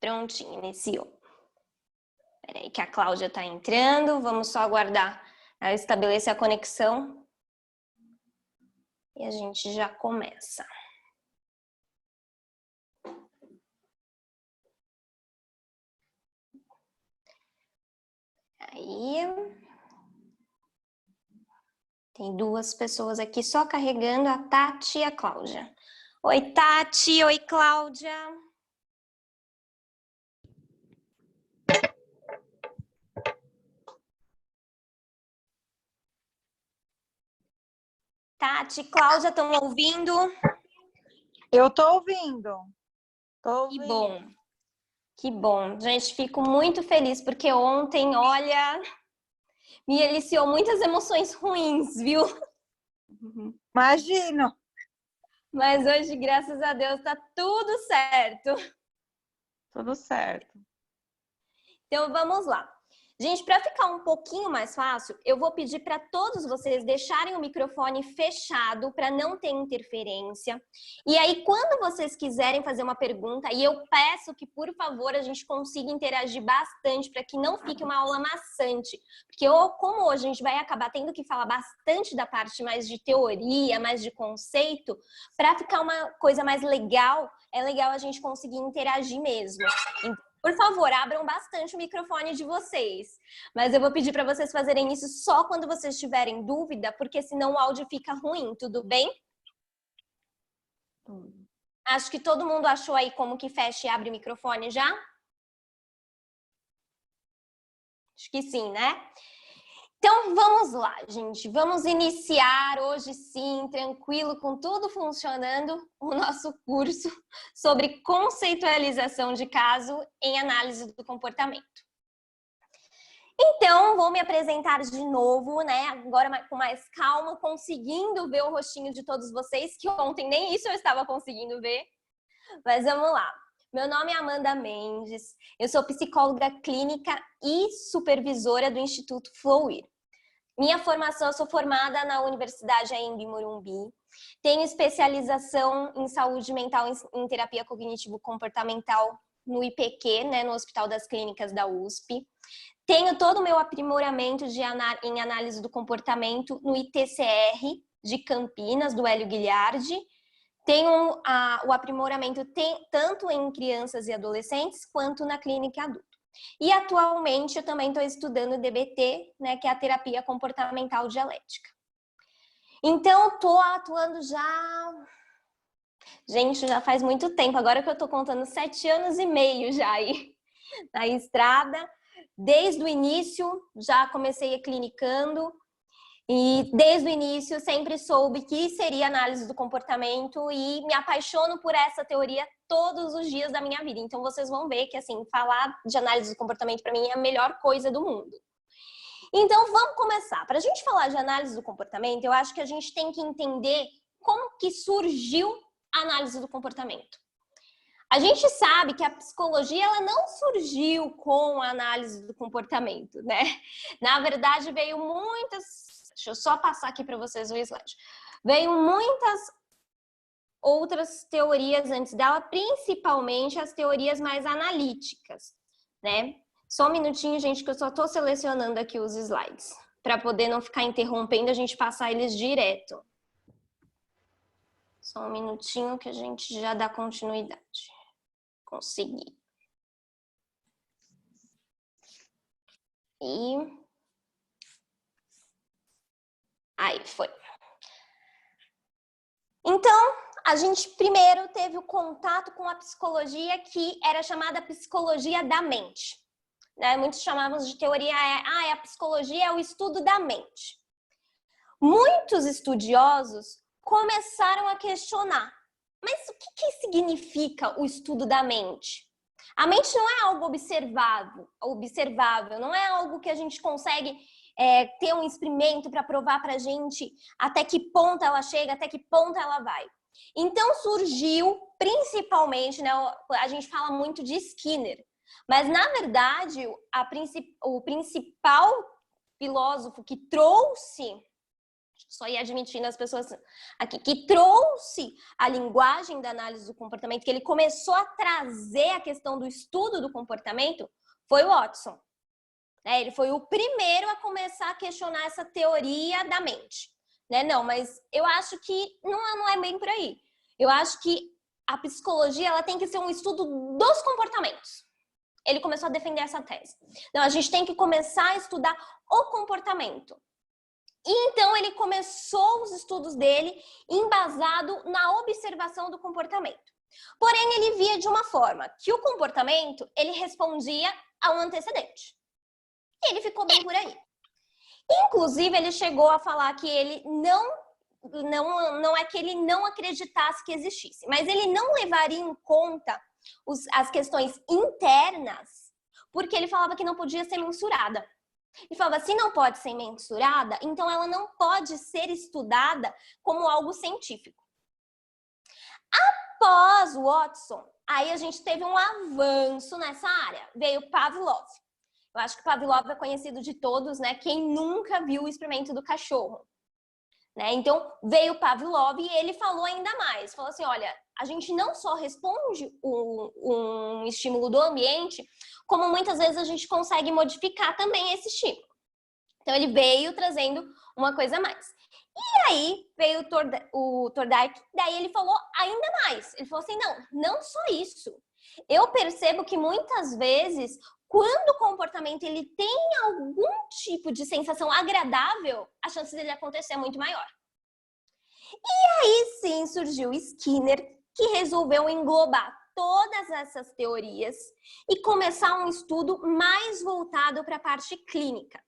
Prontinho, iniciou. Espera aí que a Cláudia está entrando. Vamos só aguardar ela estabelecer a conexão. E a gente já começa. Aí. Tem duas pessoas aqui só carregando, a Tati e a Cláudia. Oi, Tati. Oi, Cláudia. Tati, Cláudia, estão ouvindo? Eu tô ouvindo. Que bom. Que bom. Gente, fico muito feliz porque ontem, olha, me aliciou muitas emoções ruins, viu? Imagino. Mas hoje, graças a Deus, tá tudo certo. Tudo certo. Então, vamos lá. Gente, para ficar um pouquinho mais fácil, eu vou pedir para todos vocês deixarem o microfone fechado para não ter interferência. E aí, quando vocês quiserem fazer uma pergunta, e eu peço que, por favor, a gente consiga interagir bastante para que não fique uma aula maçante. Porque como hoje a gente vai acabar tendo que falar bastante da parte mais de teoria, mais de conceito, para ficar uma coisa mais legal, é legal a gente conseguir interagir mesmo. Então, por favor, abram bastante o microfone de vocês. Mas eu vou pedir para vocês fazerem isso só quando vocês tiverem dúvida, porque senão o áudio fica ruim, tudo bem? Acho que todo mundo achou aí como que fecha e abre o microfone já? Acho que sim, né? Então, vamos lá, gente. Vamos iniciar hoje sim, tranquilo, com tudo funcionando, o nosso curso sobre conceitualização de caso em análise do comportamento. Então, vou me apresentar de novo, né? Agora com mais calma, conseguindo ver o rostinho de todos vocês, que ontem nem isso eu estava conseguindo ver. Mas vamos lá. Meu nome é Amanda Mendes, eu sou psicóloga clínica e supervisora do Instituto Flowir. Minha formação, eu sou formada na Universidade AMB Morumbi, tenho especialização em saúde mental em terapia cognitivo-comportamental no IPQ, né, no Hospital das Clínicas da USP. Tenho todo o meu aprimoramento em análise do comportamento no ITCR de Campinas, do Hélio Guilhardi. Tenho o aprimoramento tanto em crianças e adolescentes quanto na clínica adulta. E atualmente eu também estou estudando DBT, né, que é a terapia comportamental dialética. Então, estou atuando já... Gente, já faz muito tempo, agora que eu estou contando 7 anos e meio já aí na estrada. Desde o início, já comecei clinicando. E desde o início sempre soube que seria análise do comportamento e me apaixono por essa teoria todos os dias da minha vida. Então vocês vão ver que assim, falar de análise do comportamento para mim é a melhor coisa do mundo. Então vamos começar. Para a gente falar de análise do comportamento, eu acho que a gente tem que entender como que surgiu a análise do comportamento. A gente sabe que a psicologia ela não surgiu com a análise do comportamento, né? Na verdade veio muitas... Deixa eu só passar aqui para vocês o slide. Veio muitas outras teorias antes dela, principalmente as teorias mais analíticas, né? Só um minutinho, gente, que eu só estou selecionando aqui os slides, para poder não ficar interrompendo, a gente passar eles direto. Só um minutinho que a gente já dá continuidade. Consegui. E... aí, foi. Então, a gente primeiro teve o contato com a psicologia que era chamada psicologia da mente. Né? Muitos chamavam de teoria, a psicologia é o estudo da mente. Muitos estudiosos começaram a questionar, mas o que significa o estudo da mente? A mente não é algo observável, não é algo que a gente consegue ter um experimento para provar para a gente até que ponto ela chega, até que ponto ela vai. Então surgiu, principalmente, né, a gente fala muito de Skinner, mas na verdade o principal filósofo que trouxe, só ir admitindo as pessoas aqui, que trouxe a linguagem da análise do comportamento, que ele começou a trazer a questão do estudo do comportamento, foi o Watson. Ele foi o primeiro a começar a questionar essa teoria da mente. Não, mas eu acho que não é bem por aí. Eu acho que a psicologia ela tem que ser um estudo dos comportamentos. Ele começou a defender essa tese. Então, a gente tem que começar a estudar o comportamento. E então ele começou os estudos dele embasado na observação do comportamento. Porém, ele via de uma forma que o comportamento, ele respondia a um antecedente. E ele ficou bem por aí. Inclusive, ele chegou a falar que ele não é que ele não acreditasse que existisse, mas ele não levaria em conta as questões internas, porque ele falava que não podia ser mensurada. Ele falava, se não pode ser mensurada, então ela não pode ser estudada como algo científico. Após o Watson, aí a gente teve um avanço nessa área. Veio Pavlov. Eu acho que Pavlov é conhecido de todos, né? Quem nunca viu o experimento do cachorro. Então, veio Pavlov e ele falou ainda mais. Falou assim, olha, a gente não só responde um estímulo do ambiente, como muitas vezes a gente consegue modificar também esse estímulo. Então, ele veio trazendo uma coisa a mais. E aí, veio o Thorndike, daí ele falou ainda mais. Ele falou assim, não só isso. Eu percebo que muitas vezes, quando o comportamento ele tem algum tipo de sensação agradável, a chance dele acontecer é muito maior. E aí sim surgiu Skinner, que resolveu englobar todas essas teorias e começar um estudo mais voltado para a parte clínica.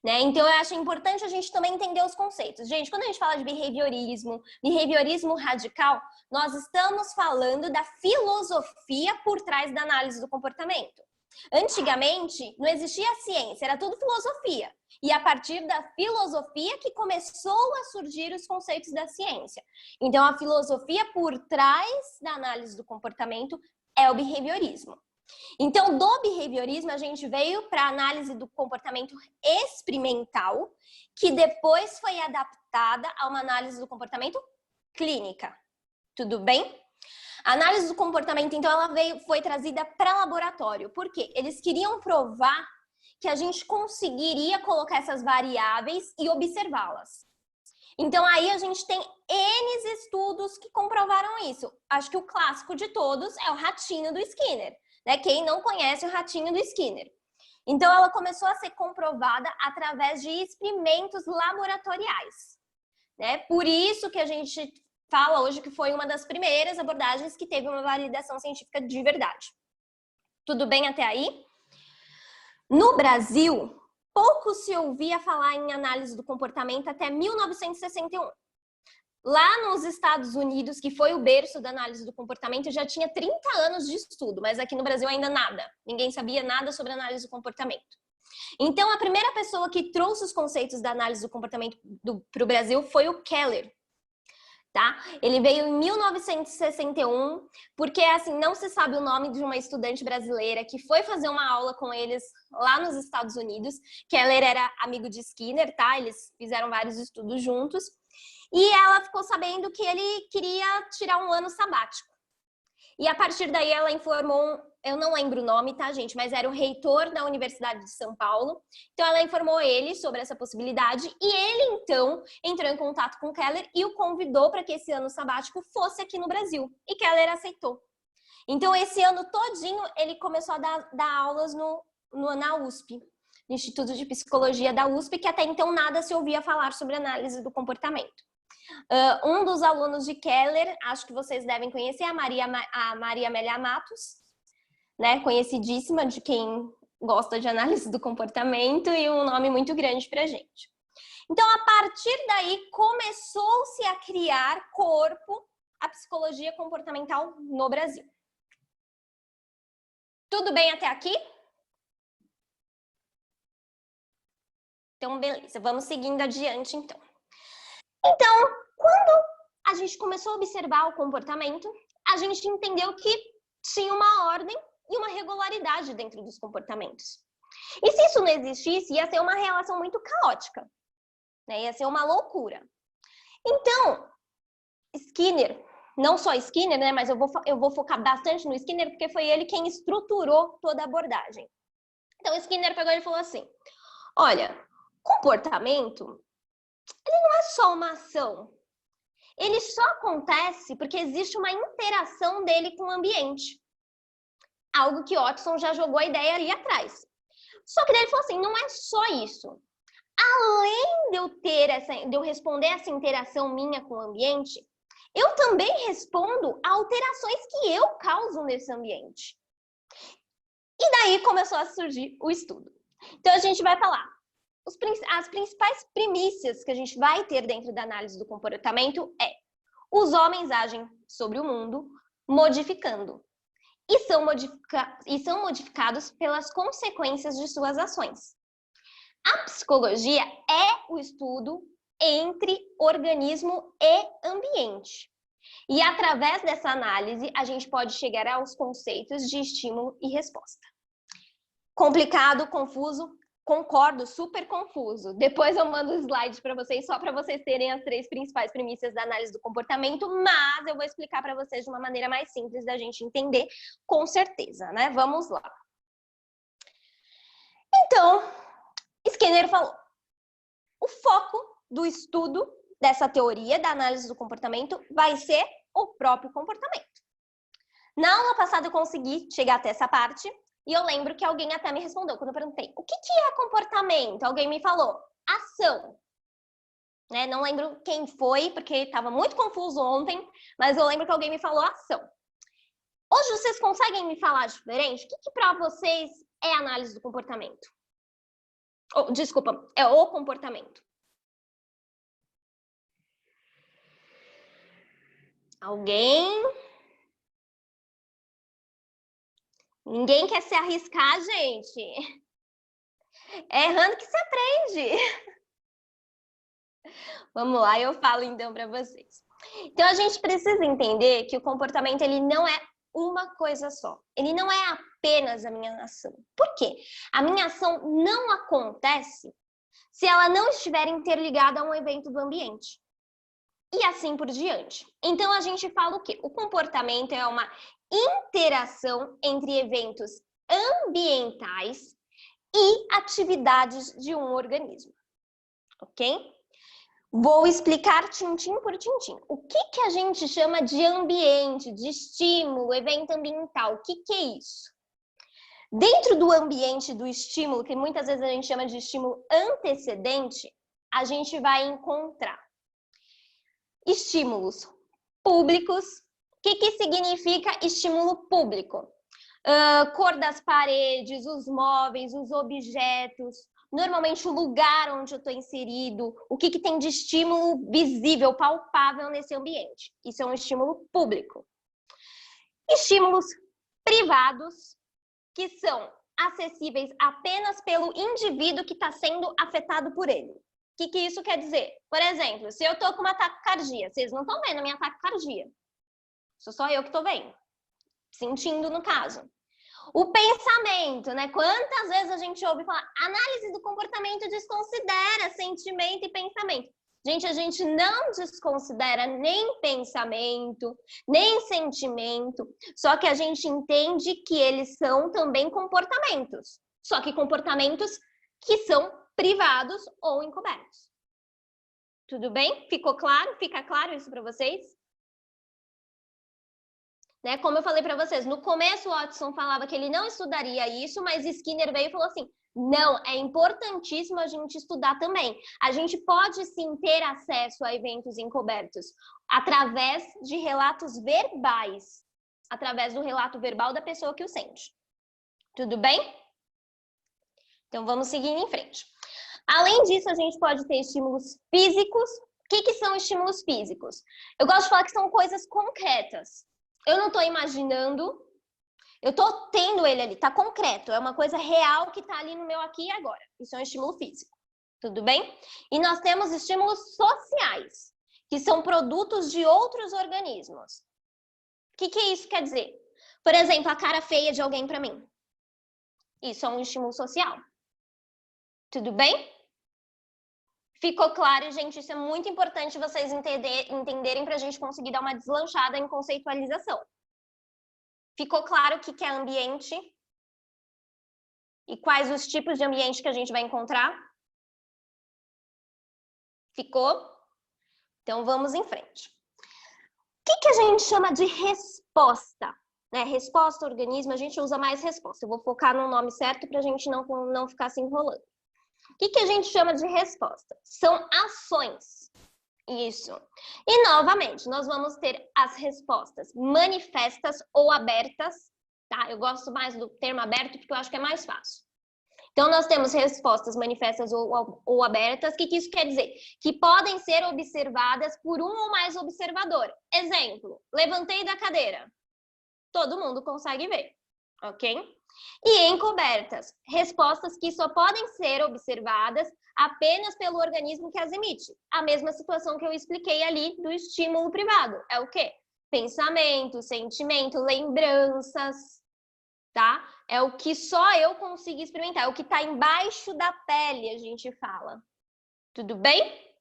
Então, eu acho importante a gente também entender os conceitos. Gente, quando a gente fala de behaviorismo radical, nós estamos falando da filosofia por trás da análise do comportamento. Antigamente, não existia ciência, era tudo filosofia. E a partir da filosofia que começou a surgir os conceitos da ciência. Então, a filosofia por trás da análise do comportamento é o behaviorismo. Então, do behaviorismo, a gente veio para a análise do comportamento experimental, que depois foi adaptada a uma análise do comportamento clínica. Tudo bem? A análise do comportamento, então, ela foi trazida para laboratório. Por quê? Eles queriam provar que a gente conseguiria colocar essas variáveis e observá-las. Então, aí a gente tem N estudos que comprovaram isso. Acho que o clássico de todos é o ratinho do Skinner. Quem não conhece o ratinho do Skinner? Então, ela começou a ser comprovada através de experimentos laboratoriais. Por isso que a gente fala hoje que foi uma das primeiras abordagens que teve uma validação científica de verdade. Tudo bem até aí? No Brasil, pouco se ouvia falar em análise do comportamento até 1961. Lá nos Estados Unidos, que foi o berço da análise do comportamento, já tinha 30 anos de estudo, mas aqui no Brasil ainda nada. Ninguém sabia nada sobre análise do comportamento. Então, a primeira pessoa que trouxe os conceitos da análise do comportamento para o Brasil foi o Keller. Ele veio em 1961, porque assim, não se sabe o nome de uma estudante brasileira que foi fazer uma aula com eles lá nos Estados Unidos. Keller era amigo de Skinner, Eles fizeram vários estudos juntos. E ela ficou sabendo que ele queria tirar um ano sabático. E a partir daí ela informou, eu não lembro o nome, gente? Mas era o reitor da Universidade de São Paulo. Então ela informou ele sobre essa possibilidade e ele então entrou em contato com Keller e o convidou para que esse ano sabático fosse aqui no Brasil. E Keller aceitou. Então esse ano todinho ele começou a dar aulas na USP, no Instituto de Psicologia da USP, que até então nada se ouvia falar sobre análise do comportamento. Um dos alunos de Keller, acho que vocês devem conhecer, a Maria Amélia Matos, conhecidíssima de quem gosta de análise do comportamento e um nome muito grande para a gente. Então, a partir daí, começou-se a criar corpo a psicologia comportamental no Brasil. Tudo bem até aqui? Então, beleza, vamos seguindo adiante, então. Então, quando a gente começou a observar o comportamento, a gente entendeu que tinha uma ordem e uma regularidade dentro dos comportamentos. E se isso não existisse, ia ser uma relação muito caótica, Ia ser uma loucura. Então, Skinner, não só Skinner, né, mas eu vou focar bastante no Skinner, porque foi ele quem estruturou toda a abordagem. Então, Skinner pegou e falou assim, olha, comportamento, ele não é só uma ação. Ele só acontece porque existe uma interação dele com o ambiente. Algo que Watson já jogou a ideia ali atrás. Só que daí ele falou assim, não é só isso. Além de eu responder essa interação minha com o ambiente, eu também respondo a alterações que eu causo nesse ambiente. E daí começou a surgir o estudo. Então a gente vai falar as principais premissas que a gente vai ter dentro da análise do comportamento é: os homens agem sobre o mundo modificando e são modificados pelas consequências de suas ações. A psicologia é o estudo entre organismo e ambiente. E através dessa análise, a gente pode chegar aos conceitos de estímulo e resposta. Complicado, confuso? Concordo, super confuso. Depois eu mando o slide para vocês, só para vocês terem as 3 principais premissas da análise do comportamento, mas eu vou explicar para vocês de uma maneira mais simples da gente entender, com certeza, né? Vamos lá. Então, Skinner falou, o foco do estudo dessa teoria da análise do comportamento vai ser o próprio comportamento. Na aula passada eu consegui chegar até essa parte e eu lembro que alguém até me respondeu quando eu perguntei o que é comportamento? Alguém me falou ação. Né? Não lembro quem foi, porque estava muito confuso ontem, mas eu lembro que alguém me falou ação. Hoje vocês conseguem me falar diferente? O que para vocês é análise do comportamento? Oh, desculpa, é o comportamento. Alguém? Ninguém quer se arriscar, gente. É errando que se aprende. Vamos lá, eu falo então para vocês. Então a gente precisa entender que o comportamento ele não é uma coisa só. Ele não é apenas a minha ação. Por quê? A minha ação não acontece se ela não estiver interligada a um evento do ambiente. E assim por diante. Então a gente fala o quê? O comportamento é uma interação entre eventos ambientais e atividades de um organismo. Ok? Vou explicar tintim por tintim. O que a gente chama de ambiente, de estímulo, evento ambiental? O que é isso? Dentro do ambiente do estímulo, que muitas vezes a gente chama de estímulo antecedente, a gente vai encontrar estímulos públicos. O que significa estímulo público? Cor das paredes, os móveis, os objetos, normalmente o lugar onde eu estou inserido, o que tem de estímulo visível, palpável nesse ambiente. Isso é um estímulo público. Estímulos privados, que são acessíveis apenas pelo indivíduo que está sendo afetado por ele. O que isso quer dizer? Por exemplo, se eu estou com uma taquicardia, vocês não estão vendo a minha taquicardia. Sou só eu que estou vendo, sentindo no caso. O pensamento, né? Quantas vezes a gente ouve falar, análise do comportamento desconsidera sentimento e pensamento. Gente, a gente não desconsidera nem pensamento, nem sentimento, só que a gente entende que eles são também comportamentos. Só que comportamentos que são privados ou encobertos. Tudo bem? Ficou claro? Fica claro isso para vocês? Né? Como eu falei para vocês, no começo o Watson falava que ele não estudaria isso, mas Skinner veio e falou assim, não, é importantíssimo a gente estudar também. A gente pode sim ter acesso a eventos encobertos através de relatos verbais, através do relato verbal da pessoa que o sente. Tudo bem? Então vamos seguir em frente. Além disso, a gente pode ter estímulos físicos. O que são estímulos físicos? Eu gosto de falar que são coisas concretas. Eu não estou imaginando, eu estou tendo ele ali, está concreto, é uma coisa real que está ali no meu aqui e agora. Isso é um estímulo físico, tudo bem? E nós temos estímulos sociais, que são produtos de outros organismos. O que isso quer dizer? Por exemplo, a cara feia de alguém para mim. Isso é um estímulo social. Tudo bem? Ficou claro, gente? Isso é muito importante vocês entenderem para a gente conseguir dar uma deslanchada em conceitualização. Ficou claro o que é ambiente? E quais os tipos de ambiente que a gente vai encontrar? Ficou? Então, vamos em frente. O que a gente chama de resposta? Né? Resposta, organismo, a gente usa mais resposta. Eu vou focar no nome certo para a gente não ficar se enrolando. O que a gente chama de resposta? São ações. Isso. E, novamente, nós vamos ter as respostas manifestas ou abertas, tá? Eu gosto mais do termo aberto porque eu acho que é mais fácil. Então, nós temos respostas manifestas ou abertas. O que isso quer dizer? Que podem ser observadas por um ou mais observador. Exemplo, levantei da cadeira. Todo mundo consegue ver, ok? E encobertas, respostas que só podem ser observadas apenas pelo organismo que as emite. A mesma situação que eu expliquei ali do estímulo privado. É o quê? Pensamento, sentimento, lembranças, tá? É o que só eu consigo experimentar, é o que está embaixo da pele, a gente fala. Tudo bem?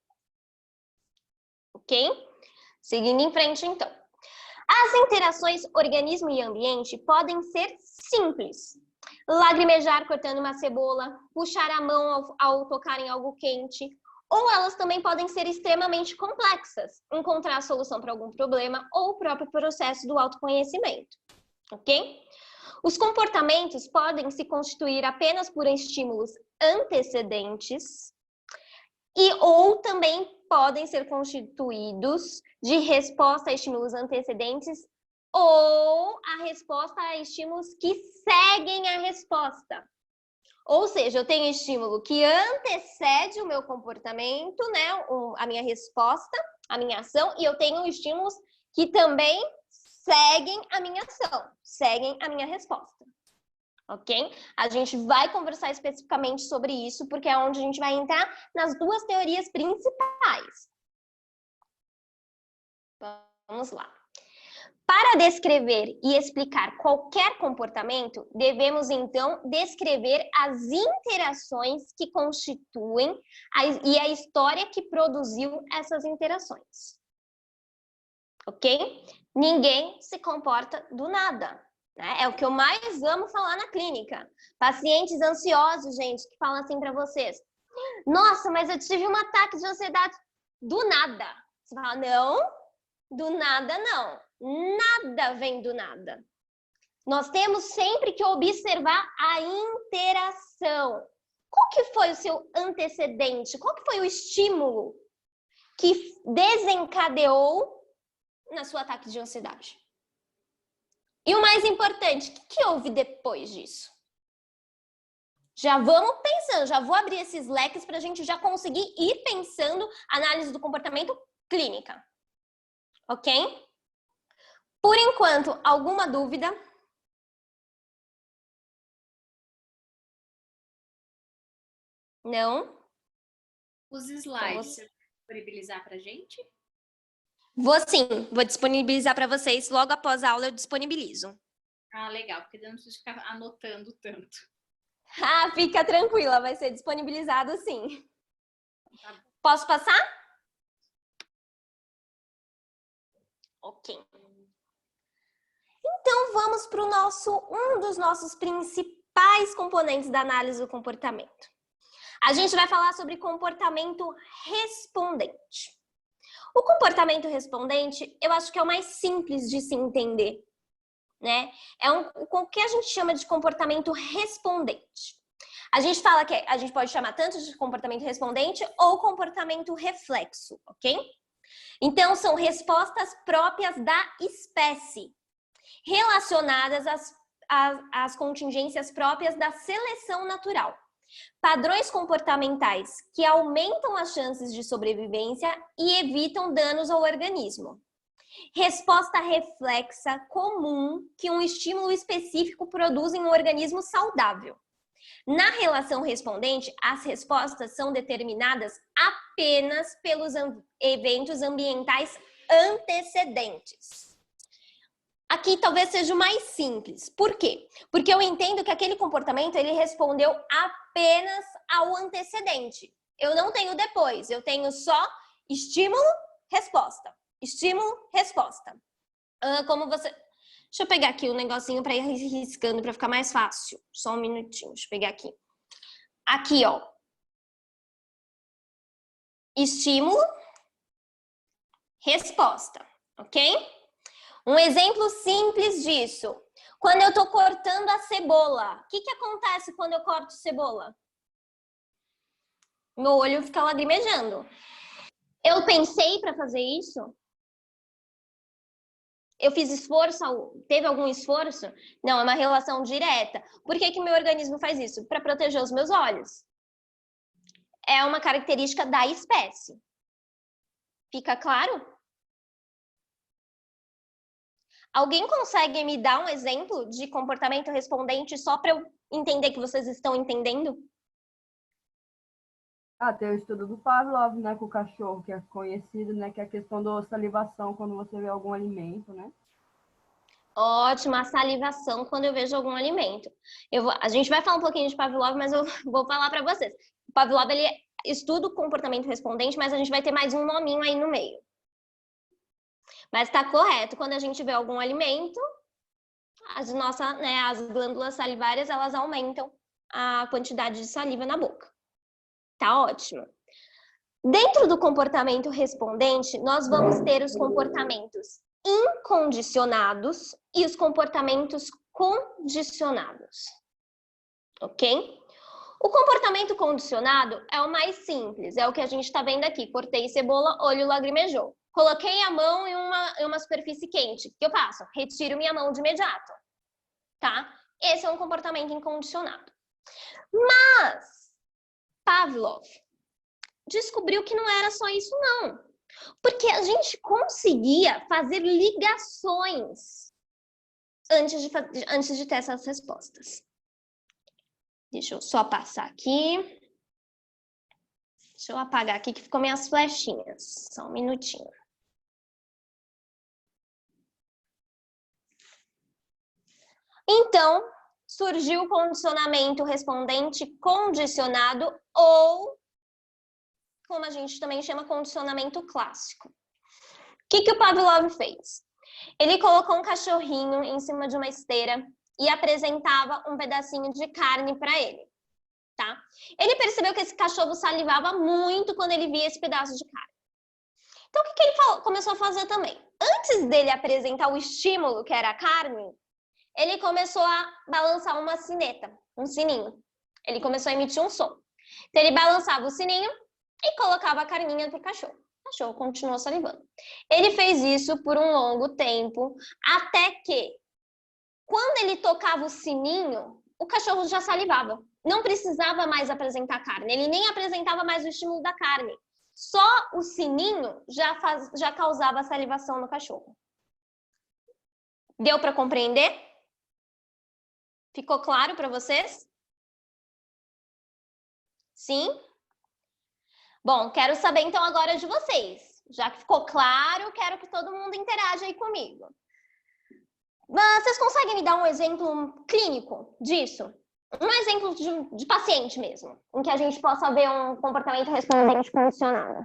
Ok? Seguindo em frente, então. As interações organismo e ambiente podem ser simples. Lagrimejar cortando uma cebola, puxar a mão ao tocar em algo quente, ou elas também podem ser extremamente complexas, encontrar a solução para algum problema ou o próprio processo do autoconhecimento, ok? Os comportamentos podem se constituir apenas por estímulos antecedentes ou também podem ser constituídos de resposta a estímulos antecedentes ou a resposta a estímulos que seguem a resposta. Ou seja, eu tenho estímulo que antecede o meu comportamento, né, a minha resposta, a minha ação, e eu tenho estímulos que também seguem a minha ação, seguem a minha resposta. Ok? A gente vai conversar especificamente sobre isso, porque é onde a gente vai entrar nas duas teorias principais. Vamos lá. Para descrever e explicar qualquer comportamento, devemos, então, descrever as interações que constituem e a história que produziu essas interações. Ok? Ninguém se comporta do nada. Né? É o que eu mais amo falar na clínica. Pacientes ansiosos, gente, que falam assim para vocês: nossa, mas eu tive um ataque de ansiedade do nada. Você fala: não, do nada não. Nada vem do nada. Nós temos sempre que observar a interação. Qual que foi o seu antecedente? Qual que foi o estímulo que desencadeou na sua ataque de ansiedade? E o mais importante, o que houve depois disso? Já vamos pensando, já vou abrir esses leques para a gente já conseguir ir pensando análise do comportamento clínica. Ok? Por enquanto, alguma dúvida? Não? Os slides, você vai disponibilizar para a gente? Vou sim, vou disponibilizar para vocês. Logo após a aula eu disponibilizo. Ah, legal, porque eu não preciso ficar anotando tanto. Ah, fica tranquila, vai ser disponibilizado sim. Tá. Posso passar? Ok. Então vamos para um dos nossos principais componentes da análise do comportamento. A gente vai falar sobre comportamento respondente. O comportamento respondente, eu acho que é o mais simples de se entender, né? É o que a gente chama de comportamento respondente. A gente fala que a gente pode chamar tanto de comportamento respondente ou comportamento reflexo, ok? Então, são respostas próprias da espécie, relacionadas às contingências próprias da seleção natural. Padrões comportamentais que aumentam as chances de sobrevivência e evitam danos ao organismo. Resposta reflexa comum que um estímulo específico produz em um organismo saudável. Na relação respondente, as respostas são determinadas apenas pelos eventos ambientais antecedentes. Aqui talvez seja o mais simples. Por quê? Porque eu entendo que aquele comportamento ele respondeu apenas ao antecedente. eu não tenho depois, eu tenho só estímulo, resposta. Estímulo, resposta. Como você... Deixa eu pegar aqui o negocinho para ir riscando para ficar mais fácil. Só um minutinho, deixa eu pegar aqui. Aqui, ó. Estímulo, resposta, ok? Um exemplo simples disso. Quando eu tô cortando a cebola, o que acontece quando eu corto cebola? Meu olho fica lagrimejando. Eu pensei para fazer isso? Eu fiz esforço? Teve algum esforço? Não, é uma relação direta. Por que meu organismo faz isso? Para proteger os meus olhos. É uma característica da espécie. Fica claro? Alguém consegue me dar um exemplo de comportamento respondente só para eu entender que vocês estão entendendo? Tem o estudo do Pavlov, né, com o cachorro, que é conhecido, né, que é a questão da salivação quando você vê algum alimento, né? Ótimo, a salivação quando eu vejo algum alimento. A gente vai falar um pouquinho de Pavlov, mas eu vou falar para vocês. O Pavlov, ele estuda o comportamento respondente, mas a gente vai ter mais um nominho aí no meio. Mas está correto, quando a gente vê algum alimento, as glândulas salivárias, elas aumentam a quantidade de saliva na boca. Tá ótimo. Dentro do comportamento respondente, nós vamos ter os comportamentos incondicionados e os comportamentos condicionados. Ok? O comportamento condicionado é o mais simples, é o que a gente está vendo aqui. Cortei cebola, olho lagrimejou. Coloquei a mão em uma superfície quente. O que eu faço? Retiro minha mão de imediato. Tá? Esse é um comportamento incondicionado. Mas Pavlov descobriu que não era só isso, não. Porque a gente conseguia fazer ligações antes de ter essas respostas. Deixa eu só passar aqui. Deixa eu apagar aqui que ficou minhas flechinhas. Só um minutinho. Então, surgiu o condicionamento respondente condicionado ou, como a gente também chama, condicionamento clássico. O que o Pavlov fez? Ele colocou um cachorrinho em cima de uma esteira e apresentava um pedacinho de carne para ele, tá? Ele percebeu que esse cachorro salivava muito quando ele via esse pedaço de carne. Então, o que ele começou a fazer também? Antes dele apresentar o estímulo, que era a carne, ele começou a balançar uma sineta, um sininho. Ele começou a emitir um som. Então, ele balançava o sininho e colocava a carninha pro cachorro. O cachorro continuou salivando. Ele fez isso por um longo tempo, até que, quando ele tocava o sininho, o cachorro já salivava. Não precisava mais apresentar carne. Ele nem apresentava mais o estímulo da carne. Só o sininho já causava salivação no cachorro. Deu para compreender? Ficou claro para vocês? Sim? Bom, quero saber então agora de vocês. Já que ficou claro, quero que todo mundo interaja aí comigo. Mas vocês conseguem me dar um exemplo clínico disso? Um exemplo de paciente mesmo, em que a gente possa ver um comportamento respondente condicionado.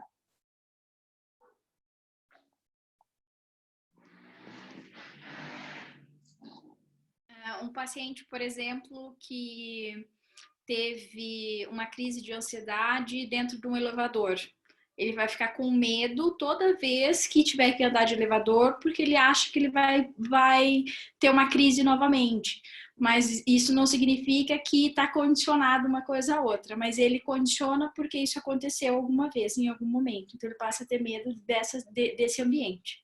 Um paciente, por exemplo, que teve uma crise de ansiedade dentro de um elevador. Ele vai ficar com medo toda vez que tiver que andar de elevador, porque ele acha que ele vai ter uma crise novamente. Mas isso não significa que está condicionado uma coisa a outra, mas ele condiciona porque isso aconteceu alguma vez, em algum momento. Então ele passa a ter medo desse ambiente.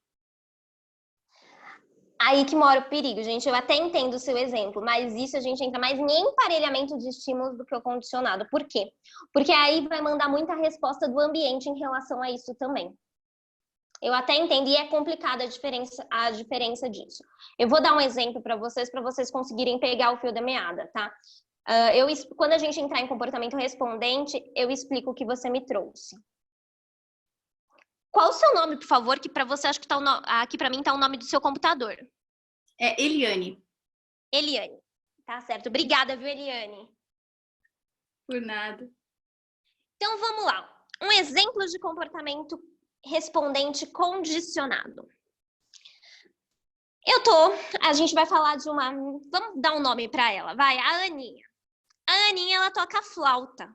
Aí que mora o perigo, gente. Eu até entendo o seu exemplo, mas isso a gente entra mais em emparelhamento de estímulos do que o condicionado. Por quê? Porque aí vai mandar muita resposta do ambiente em relação a isso também. Eu até entendo, e é complicada a diferença disso. Eu vou dar um exemplo para vocês conseguirem pegar o fio da meada, tá? Quando a gente entrar em comportamento respondente, eu explico o que você me trouxe. Qual o seu nome, por favor? Que para você, acho que tá aqui para mim tá o nome do seu computador. É Eliane. Eliane. Tá certo. Obrigada, viu, Eliane? Por nada. Então, vamos lá. Um exemplo de comportamento respondente condicionado. A gente vai falar de uma, vamos dar um nome para ela, vai, a Aninha. A Aninha, ela toca flauta.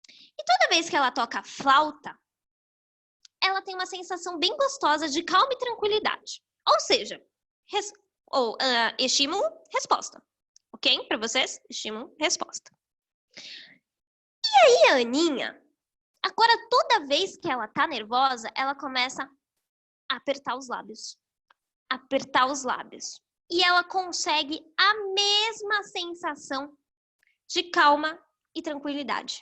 E toda vez que ela toca flauta, ela tem uma sensação bem gostosa de calma e tranquilidade. Ou seja, estímulo, resposta. Ok? Para vocês? Estímulo, resposta. E aí, a Aninha, agora toda vez que ela tá nervosa, ela começa a apertar os lábios. Apertar os lábios. E ela consegue a mesma sensação de calma e tranquilidade.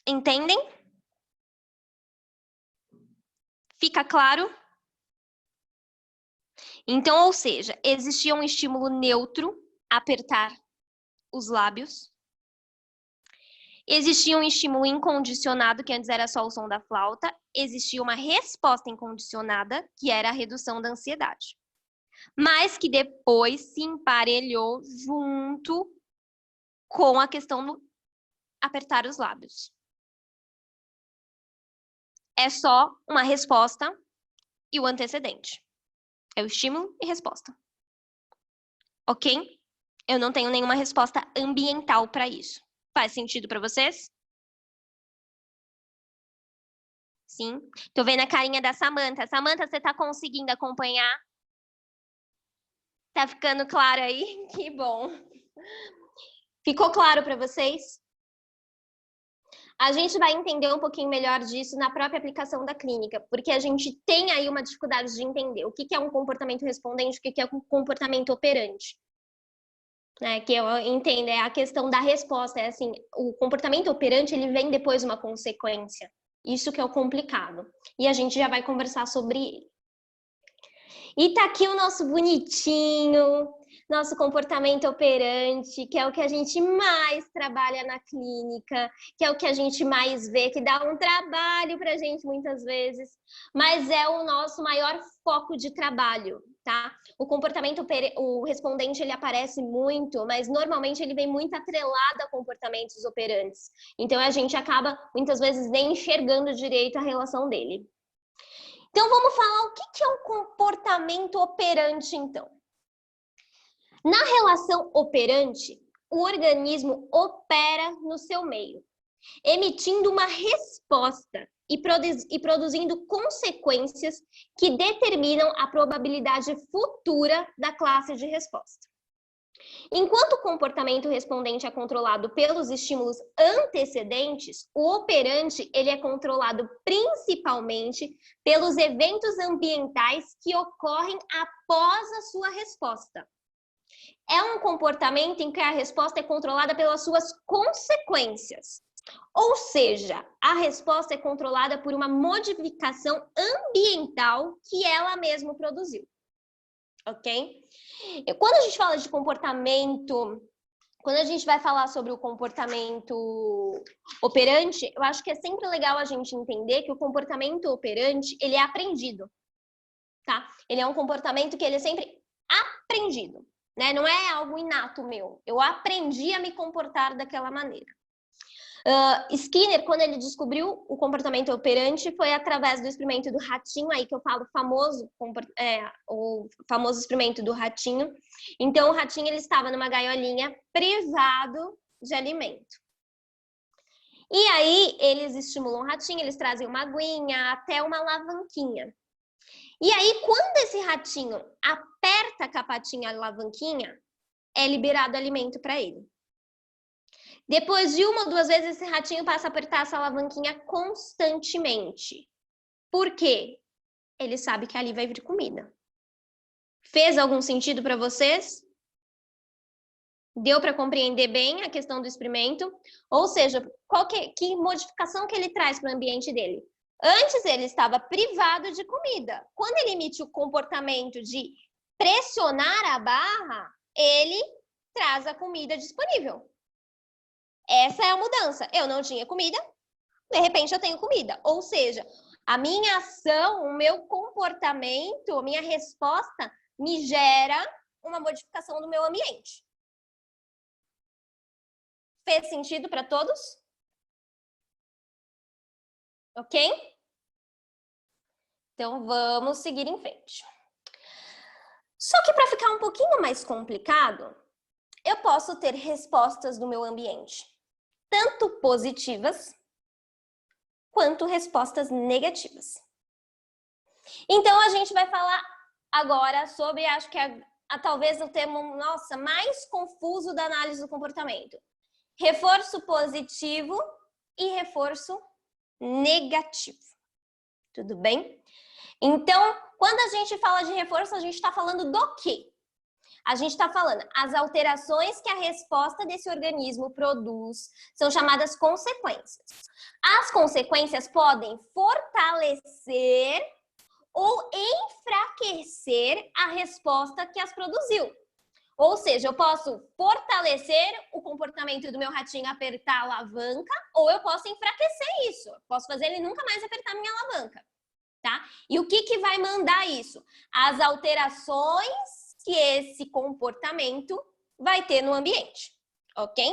Entendem? Fica claro? Então, ou seja, existia um estímulo neutro, apertar os lábios. Existia um estímulo incondicionado, que antes era só o som da flauta. Existia uma resposta incondicionada, que era a redução da ansiedade. Mas que depois se emparelhou junto com a questão do apertar os lábios. É só uma resposta e o antecedente. É o estímulo e resposta. Ok? Eu não tenho nenhuma resposta ambiental para isso. Faz sentido para vocês? Sim. Tô vendo a carinha da Samantha. Samantha, você tá conseguindo acompanhar? Tá ficando claro aí? Que bom. Ficou claro para vocês? A gente vai entender um pouquinho melhor disso na própria aplicação da clínica, porque a gente tem aí uma dificuldade de entender o que é um comportamento respondente, o que é um comportamento operante. Que eu entendo, é a questão da resposta, é assim, o comportamento operante, ele vem depois de uma consequência. Isso que é o complicado. E a gente já vai conversar sobre ele. E tá aqui o nosso bonitinho, nosso comportamento operante, que é o que a gente mais trabalha na clínica, que é o que a gente mais vê, que dá um trabalho pra gente muitas vezes, mas é o nosso maior foco de trabalho, tá? O comportamento, o respondente, ele aparece muito, mas normalmente ele vem muito atrelado a comportamentos operantes. Então a gente acaba muitas vezes nem enxergando direito a relação dele. Então vamos falar o que é um comportamento operante, então. Na relação operante, o organismo opera no seu meio, emitindo uma resposta e produzindo consequências que determinam a probabilidade futura da classe de resposta. Enquanto o comportamento respondente é controlado pelos estímulos antecedentes, o operante ele é controlado principalmente pelos eventos ambientais que ocorrem após a sua resposta. É um comportamento em que a resposta é controlada pelas suas consequências. Ou seja, a resposta é controlada por uma modificação ambiental que ela mesma produziu. Ok? Quando a gente fala de comportamento, quando a gente vai falar sobre o comportamento operante, eu acho que é sempre legal a gente entender que o comportamento operante, ele é aprendido, tá? Ele é um comportamento que ele é sempre aprendido, né? Não é algo inato meu. Eu aprendi a me comportar daquela maneira. Skinner, quando ele descobriu o comportamento operante, foi através do experimento do ratinho, aí que eu falo o famoso experimento do ratinho. Então, o ratinho ele estava numa gaiolinha privado de alimento. E aí, eles estimulam o ratinho, eles trazem uma aguinha, até uma alavanquinha. E aí, quando esse ratinho aperta com a patinha a alavanquinha, é liberado alimento para ele. Depois de uma ou duas vezes, esse ratinho passa a apertar essa alavanquinha constantemente. Por quê? Ele sabe que ali vai vir comida. Fez algum sentido para vocês? Deu para compreender bem a questão do experimento? Ou seja, que modificação que ele traz para o ambiente dele? Antes ele estava privado de comida. Quando ele emite o comportamento de pressionar a barra, ele traz a comida disponível. Essa é a mudança. Eu não tinha comida, de repente eu tenho comida. Ou seja, a minha ação, o meu comportamento, a minha resposta me gera uma modificação do meu ambiente. Fez sentido para todos? Ok? Então, vamos seguir em frente. Só que para ficar um pouquinho mais complicado, eu posso ter respostas do meu ambiente, tanto positivas, quanto respostas negativas. Então, a gente vai falar agora sobre, acho que talvez o termo, nossa, mais confuso da análise do comportamento. Reforço positivo e reforço negativo. Tudo bem? Então, quando a gente fala de reforço, a gente está falando do quê? A gente está falando as alterações que a resposta desse organismo produz são chamadas consequências. As consequências podem fortalecer ou enfraquecer a resposta que as produziu. Ou seja, eu posso fortalecer o comportamento do meu ratinho apertar a alavanca, ou eu posso enfraquecer isso. Posso fazer ele nunca mais apertar a minha alavanca, tá? E o que vai mandar isso? As alterações que esse comportamento vai ter no ambiente, ok?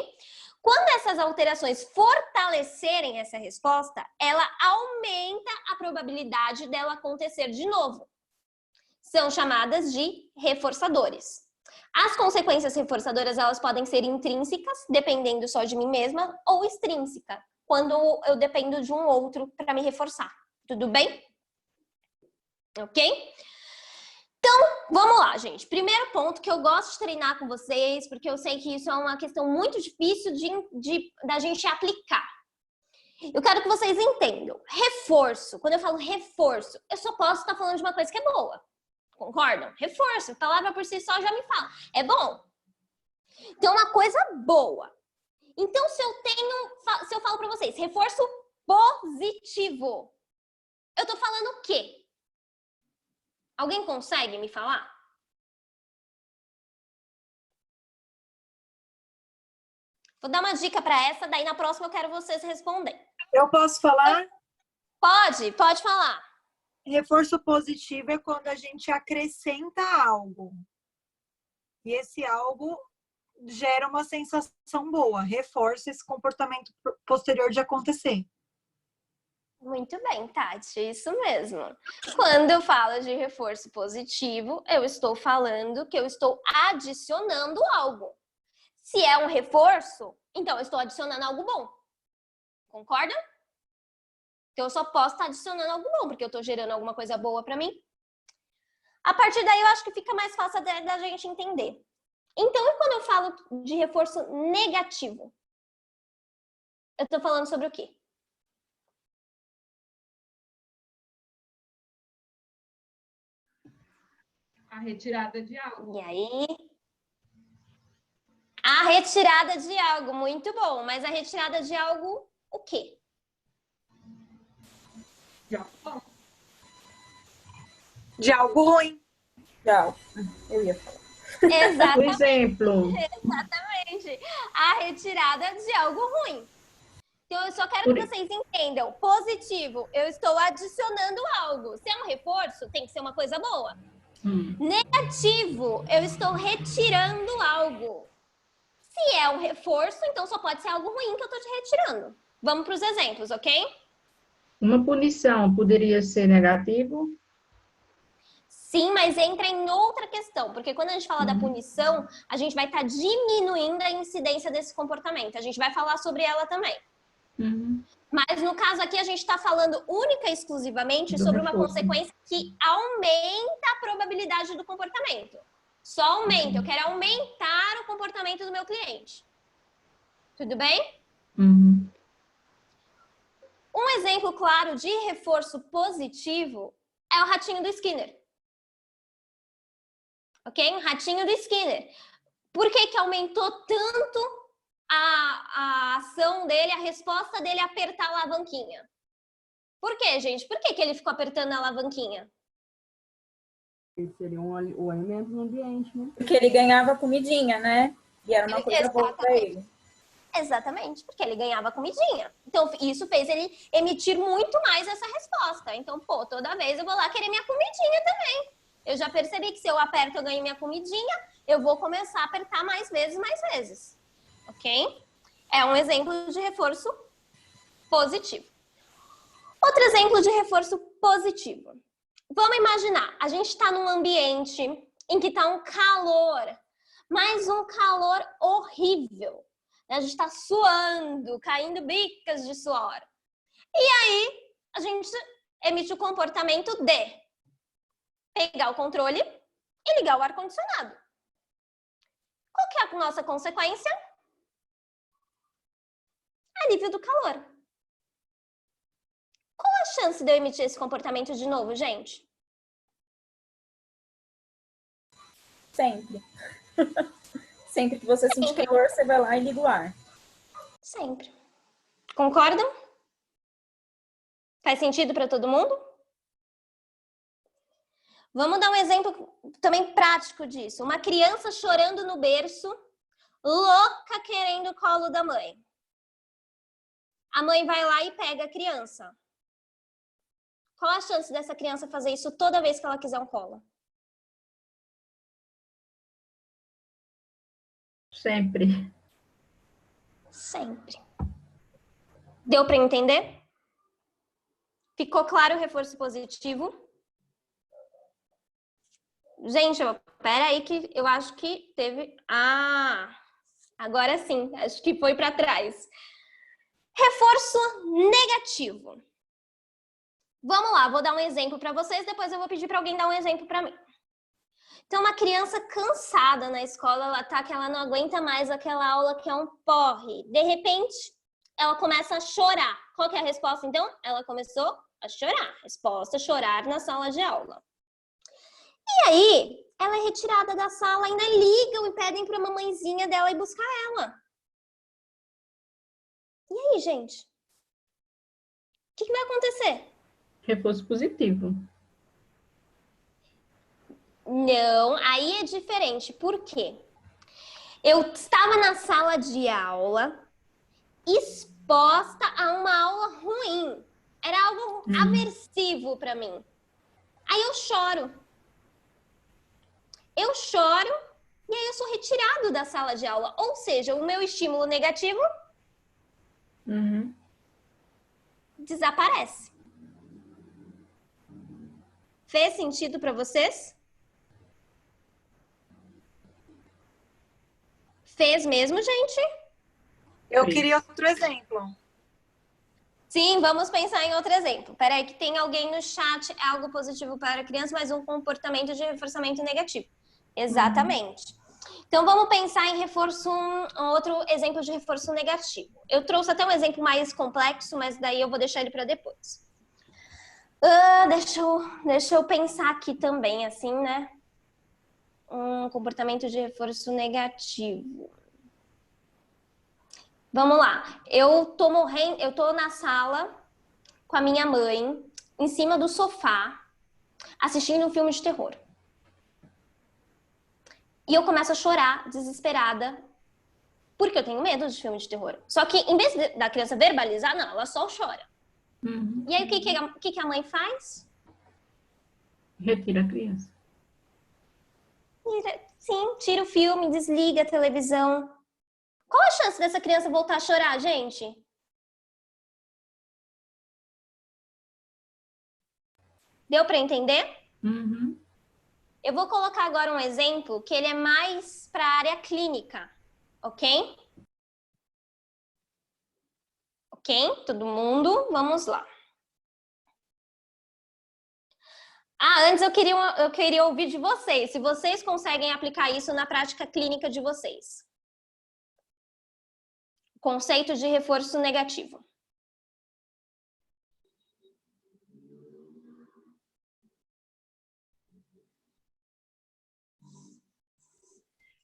Quando essas alterações fortalecerem essa resposta, ela aumenta a probabilidade dela acontecer de novo. São chamadas de reforçadores. As consequências reforçadoras, elas podem ser intrínsecas, dependendo só de mim mesma, ou extrínseca, quando eu dependo de um outro para me reforçar. Tudo bem? Ok? Então, vamos lá, gente. Primeiro ponto que eu gosto de treinar com vocês, porque eu sei que isso é uma questão muito difícil da gente aplicar. Eu quero que vocês entendam. Reforço. Quando eu falo reforço, eu só posso estar falando de uma coisa que é boa. Concordam? Reforço. A palavra por si só já me fala. É bom. Então, uma coisa boa. Então, se eu falo para vocês, reforço positivo, eu tô falando o quê? Alguém consegue me falar? Vou dar uma dica para essa, daí na próxima eu quero vocês responderem. Eu posso falar? Pode falar. Reforço positivo é quando a gente acrescenta algo. E esse algo gera uma sensação boa, reforça esse comportamento posterior de acontecer. Muito bem, Tati, isso mesmo. Quando eu falo de reforço positivo, eu estou falando que eu estou adicionando algo. Se é um reforço, então eu estou adicionando algo bom. Concorda? Então eu só posso estar adicionando algo bom, porque eu estou gerando alguma coisa boa para mim. A partir daí eu acho que fica mais fácil da gente entender. Então, e quando eu falo de reforço negativo? Eu estou falando sobre o quê? A retirada de algo. E aí? A retirada de algo, muito bom. Mas a retirada de algo, o quê? De algo bom. De algo ruim. Não, eu ia falar. Exatamente. Por exemplo. Exatamente. A retirada de algo ruim. Então, eu só quero que vocês entendam. Positivo, eu estou adicionando algo. Se é um reforço, tem que ser uma coisa boa. Negativo, eu estou retirando algo. Se é um reforço, então só pode ser algo ruim que eu estou te retirando. Vamos para os exemplos, ok? Uma punição poderia ser negativo? Sim, mas entra em outra questão, porque quando a gente fala da punição, a gente vai estar diminuindo a incidência desse comportamento. A gente vai falar sobre ela também. Mas no caso aqui, a gente está falando única e exclusivamente sobre uma consequência que aumenta a probabilidade do comportamento. Só aumenta. Eu quero aumentar o comportamento do meu cliente. Tudo bem? Um exemplo claro de reforço positivo é o ratinho do Skinner. Ok? Um ratinho do Skinner. Por que aumentou tanto a ação dele, a resposta dele a apertar a alavanquinha? Por quê, gente? Por que ele ficou apertando a alavanquinha? Ele seria o alimento no ambiente, né? Porque ele ganhava comidinha, né? E era uma coisa boa para ele. Exatamente, porque ele ganhava comidinha. Então, isso fez ele emitir muito mais essa resposta. Então, pô, toda vez eu vou lá querer minha comidinha também. Eu já percebi que se eu aperto, eu ganho minha comidinha, eu vou começar a apertar mais vezes. Ok? É um exemplo de reforço positivo. Outro exemplo de reforço positivo. Vamos imaginar, a gente está num ambiente em que está um calor, mas um calor horrível. A gente está suando, caindo bicas de suor. E aí, a gente emite o comportamento de pegar o controle e ligar o ar-condicionado. Qual que é a nossa consequência? Alívio do calor. Qual a chance de eu emitir esse comportamento de novo, gente? Sempre. Sempre que você sentir calor, você vai lá e liga o ar. Sempre. Concordam? Faz sentido para todo mundo? Vamos dar um exemplo também prático disso. Uma criança chorando no berço, louca querendo o colo da mãe. A mãe vai lá e pega a criança. Qual a chance dessa criança fazer isso toda vez que ela quiser um colo? Sempre. Sempre. Deu para entender? Ficou claro o reforço positivo? Gente, pera aí que eu acho que teve... agora sim, acho que foi para trás. Reforço negativo. Vamos lá, vou dar um exemplo para vocês, depois eu vou pedir para alguém dar um exemplo para mim. Então, uma criança cansada na escola, ela tá que ela não aguenta mais aquela aula que é um porre. De repente, ela começa a chorar. Qual que é a resposta, então? Ela começou a chorar. Resposta, chorar na sala de aula. E aí, ela é retirada da sala, ainda ligam e pedem para a mamãezinha dela ir buscar ela. E aí, gente? O que vai acontecer? Reforço positivo. Não, aí é diferente. Por quê? Eu estava na sala de aula, exposta a uma aula ruim. Era algo aversivo para mim. Aí eu choro. Eu choro e aí eu sou retirado da sala de aula. Ou seja, o meu estímulo negativo desaparece. Fez sentido para vocês? Fez mesmo, gente? Eu queria outro exemplo. Sim, vamos pensar em outro exemplo. Peraí, que tem alguém no chat, é algo positivo para a criança, mas um comportamento de reforçamento negativo. Exatamente. Então, vamos pensar em reforço, um outro exemplo de reforço negativo. Eu trouxe até um exemplo mais complexo, mas daí eu vou deixar ele para depois. Deixa eu pensar aqui também, assim, né? Um comportamento de reforço negativo. Vamos lá. Eu tô na sala com a minha mãe, em cima do sofá, assistindo um filme de terror. E eu começo a chorar, desesperada, porque eu tenho medo de filme de terror. Só que, em vez da criança verbalizar, não, ela só chora. E aí, o que a mãe faz? Retira a criança. Sim, tira o filme, desliga a televisão. Qual a chance dessa criança voltar a chorar, gente? Deu para entender? Eu vou colocar agora um exemplo que ele é mais para a área clínica, ok? Ok? Todo mundo? Vamos lá. Antes eu queria ouvir de vocês, se vocês conseguem aplicar isso na prática clínica de vocês. Conceito de reforço negativo.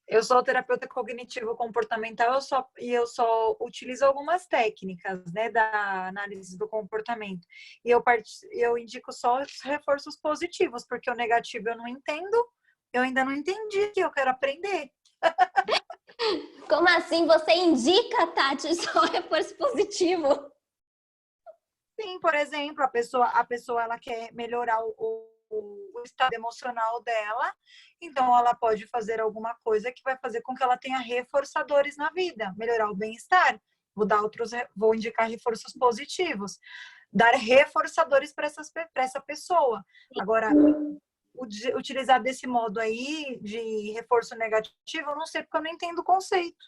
Eu sou terapeuta cognitivo-comportamental eu só utilizo algumas técnicas, né, da análise do comportamento. E eu indico só os reforços positivos, porque o negativo eu não entendo, eu ainda não entendi, que eu quero aprender. Como assim? Você indica, Tati, só reforço positivo? Sim, por exemplo, a pessoa ela quer melhorar o estado emocional dela, então ela pode fazer alguma coisa que vai fazer com que ela tenha reforçadores na vida, melhorar o bem-estar. vou indicar reforços positivos. Dar reforçadores para essa pessoa. Agora, utilizar desse modo aí de reforço negativo, eu não sei, porque eu não entendo o conceito.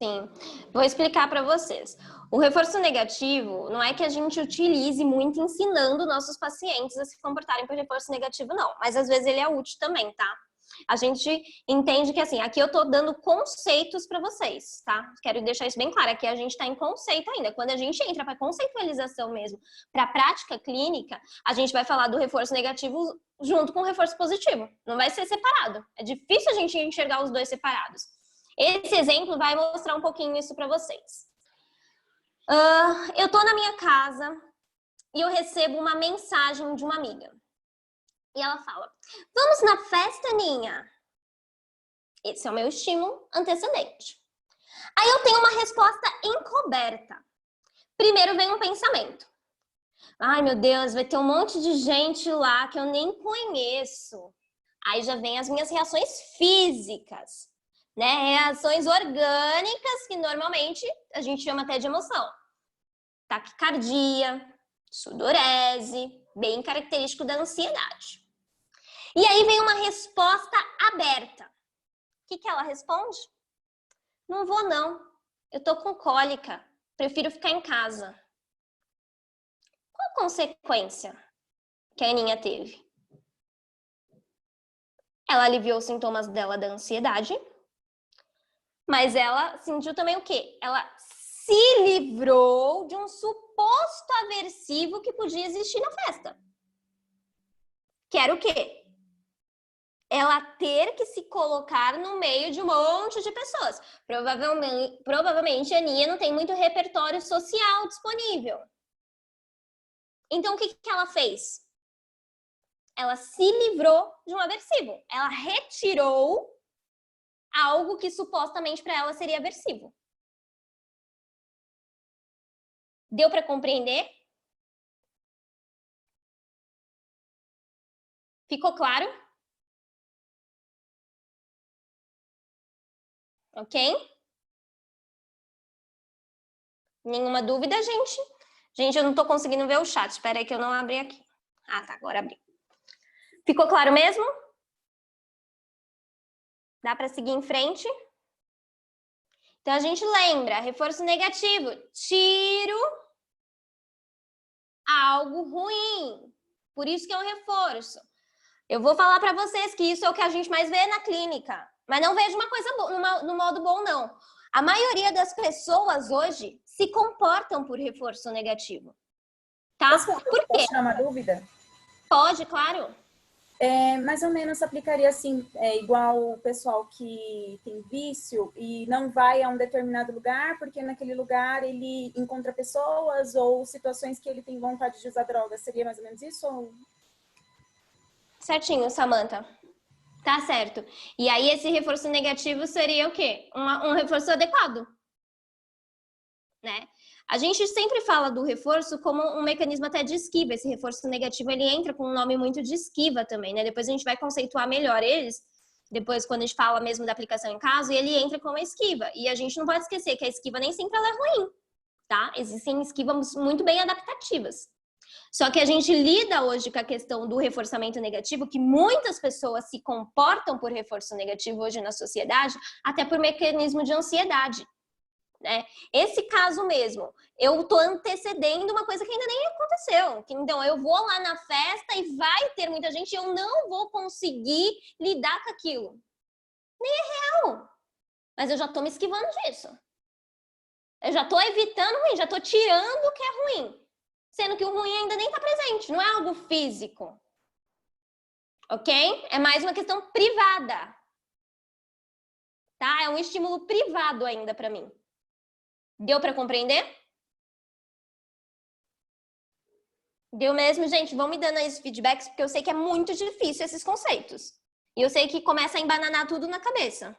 Sim, vou explicar para vocês. O reforço negativo não é que a gente utilize muito ensinando nossos pacientes a se comportarem por reforço negativo, não. Mas às vezes ele é útil também, tá? A gente entende que, assim, aqui eu tô dando conceitos para vocês, tá? Quero deixar isso bem claro. Aqui a gente tá em conceito ainda. Quando a gente entra para conceitualização mesmo, para prática clínica, a gente vai falar do reforço negativo junto com o reforço positivo. Não vai ser separado. É difícil a gente enxergar os dois separados. Esse exemplo vai mostrar um pouquinho isso para vocês. Eu tô na minha casa e eu recebo uma mensagem de uma amiga. E ela fala, vamos na festa, Aninha? Esse é o meu estímulo antecedente. Aí eu tenho uma resposta encoberta. Primeiro vem um pensamento. Ai, meu Deus, vai ter um monte de gente lá que eu nem conheço. Aí já vem as minhas reações físicas, né? Reações orgânicas que normalmente a gente chama até de emoção. Taquicardia, sudorese, bem característico da ansiedade. E aí vem uma resposta aberta. O que ela responde? Não vou não, eu tô com cólica, prefiro ficar em casa. Qual a consequência que a Aninha teve? Ela aliviou os sintomas dela da ansiedade, mas ela sentiu também o quê? Ela se livrou de um suposto aversivo que podia existir na festa. Que era o quê? Ela ter que se colocar no meio de um monte de pessoas. Provavelmente a Aninha não tem muito repertório social disponível. Então, o que ela fez? Ela se livrou de um aversivo. Ela retirou algo que supostamente para ela seria aversivo. Deu para compreender? Ficou claro? Ok? Nenhuma dúvida, gente? Gente, eu não tô conseguindo ver o chat. Espera aí que eu não abri aqui. Ah, tá. Agora abri. Ficou claro mesmo? Dá para seguir em frente? Então, a gente lembra. Reforço negativo. Tiro algo ruim. Por isso que é um reforço. Eu vou falar para vocês que isso é o que a gente mais vê na clínica. Mas não vejo uma coisa no modo bom, não. A maioria das pessoas hoje se comportam por reforço negativo. Tá? Por quê? Posso tirar uma dúvida? Pode, claro. Mais ou menos aplicaria assim, igual o pessoal que tem vício e não vai a um determinado lugar porque naquele lugar ele encontra pessoas ou situações que ele tem vontade de usar droga. Seria mais ou menos isso? Ou... Certinho, Samantha. Tá certo. E aí esse reforço negativo seria o quê? Um reforço adequado. Né? A gente sempre fala do reforço como um mecanismo até de esquiva. Esse reforço negativo, ele entra com um nome muito de esquiva também, né? Depois a gente vai conceituar melhor eles, depois quando a gente fala mesmo da aplicação em caso, e ele entra como esquiva. E a gente não pode esquecer que a esquiva nem sempre ela é ruim, tá? Existem esquivas muito bem adaptativas. Só que a gente lida hoje com a questão do reforçamento negativo, que muitas pessoas se comportam por reforço negativo hoje na sociedade, até por mecanismo de ansiedade. Né? Esse caso mesmo, eu tô antecedendo uma coisa que ainda nem aconteceu. Então, eu vou lá na festa e vai ter muita gente e eu não vou conseguir lidar com aquilo. Nem é real. Mas eu já tô me esquivando disso. Eu já tô evitando o ruim, já tô tirando o que é ruim. Sendo que o ruim ainda nem tá presente, não é algo físico. Ok? É mais uma questão privada. Tá? É um estímulo privado ainda pra mim. Deu para compreender? Deu mesmo, gente? Vão me dando aí os feedbacks, porque eu sei que é muito difícil esses conceitos. E eu sei que começa a embananar tudo na cabeça.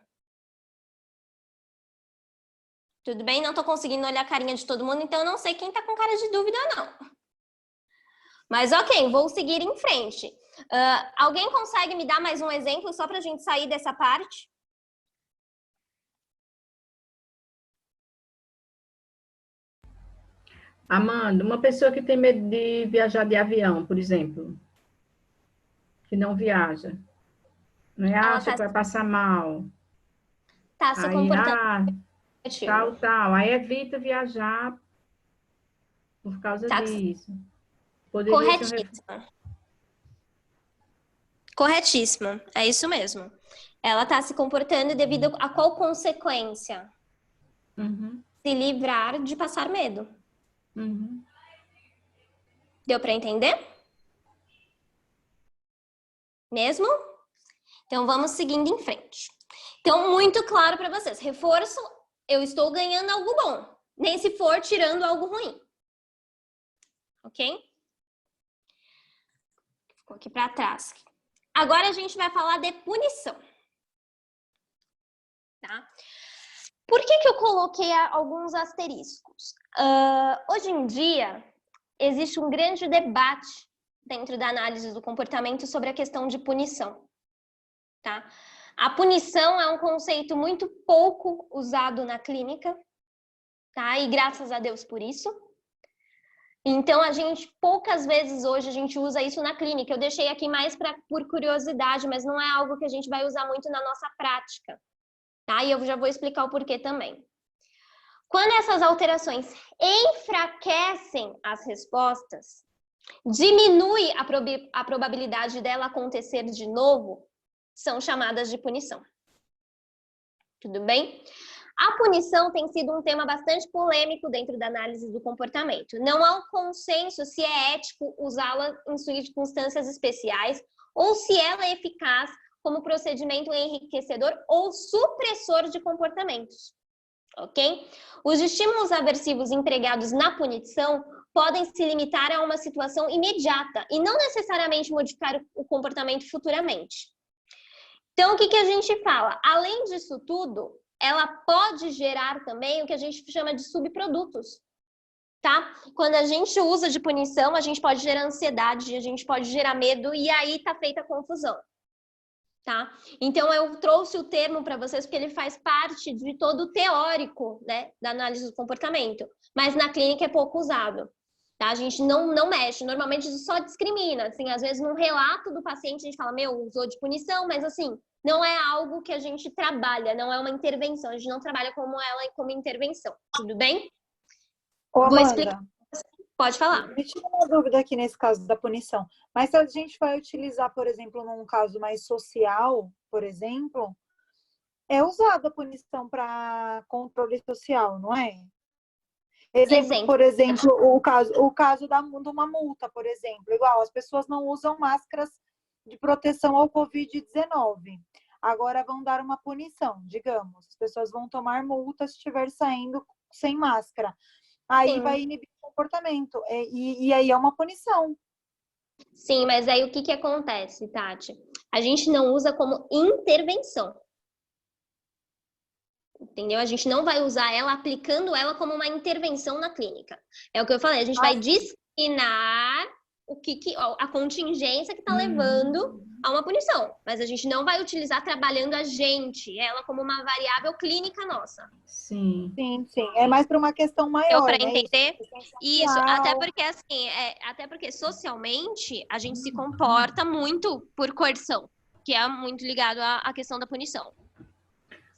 Tudo bem? Não tô conseguindo olhar a carinha de todo mundo, então eu não sei quem tá com cara de dúvida, não. Mas ok, vou seguir em frente. Alguém consegue me dar mais um exemplo só pra gente sair dessa parte? Amanda, uma pessoa que tem medo de viajar de avião, por exemplo, que não viaja, né? Ela Acha que vai passar mal. tá se Aí, comportando negativo. tal. Aí evita viajar por causa Tá disso. Poderia ser um corretíssima. Corretíssima. É isso mesmo. Ela tá se comportando devido a qual consequência? Uhum, Se livrar de passar medo. uhum. Deu para entender? Mesmo? Então vamos seguindo em frente. Então, muito claro para vocês. Reforço, eu estou ganhando algo bom. Nem se for tirando algo ruim. Ok? Ficou aqui para trás. Agora a gente vai falar de punição. Tá? Por que eu coloquei alguns asteriscos? Hoje em dia, existe um grande debate dentro da análise do comportamento sobre a questão de punição. Tá? A punição é um conceito muito pouco usado na clínica, tá? E graças a Deus por isso. Então, poucas vezes hoje a gente usa isso na clínica. Eu deixei aqui mais por curiosidade, mas não é algo que a gente vai usar muito na nossa prática. Tá? E eu já vou explicar o porquê também. Quando essas alterações enfraquecem as respostas, diminui a probabilidade dela acontecer de novo, são chamadas de punição. Tudo bem? A punição tem sido um tema bastante polêmico dentro da análise do comportamento. Não há um consenso se é ético usá-la em circunstâncias especiais ou se ela é eficaz como procedimento enriquecedor ou supressor de comportamentos. Ok? Os estímulos aversivos empregados na punição podem se limitar a uma situação imediata e não necessariamente modificar o comportamento futuramente. Então, o que a gente fala? Além disso tudo, ela pode gerar também o que a gente chama de subprodutos, tá? Quando a gente usa de punição, a gente pode gerar ansiedade, a gente pode gerar medo e aí tá feita a confusão, tá? Então, eu trouxe o termo para vocês porque ele faz parte de todo o teórico, né, da análise do comportamento, mas na clínica é pouco usado. Tá? A gente não mexe, normalmente só discrimina, assim, às vezes num relato do paciente a gente fala, usou de punição, mas assim, não é algo que a gente trabalha, não é uma intervenção, a gente não trabalha como ela como intervenção, tudo bem? Ô, Vou Amanda, explicar. Pode falar. me tira uma dúvida aqui nesse caso da punição. Mas se a gente vai utilizar, por exemplo, num caso mais social, por exemplo, é usada a punição para controle social, não é? Exemplo, por exemplo, o caso de uma multa, por exemplo. Igual, as pessoas não usam máscaras de proteção ao Covid-19. Agora vão dar uma punição, digamos. As pessoas vão tomar multa se estiver saindo sem máscara. Aí Sim. vai inibir o comportamento. E aí é uma punição. Sim, mas aí o que acontece, Tati? A gente não usa como intervenção. Entendeu? A gente não vai usar ela aplicando ela como uma intervenção na clínica. É o que eu falei, a gente vai disciplinar a contingência que está levando a uma punição. Mas a gente não vai utilizar trabalhando ela como uma variável clínica nossa. Sim. Sim. É mais para uma questão maior, para né? entender? Isso, até porque assim, até porque socialmente a gente se comporta muito por coerção, que é muito ligado à questão da punição.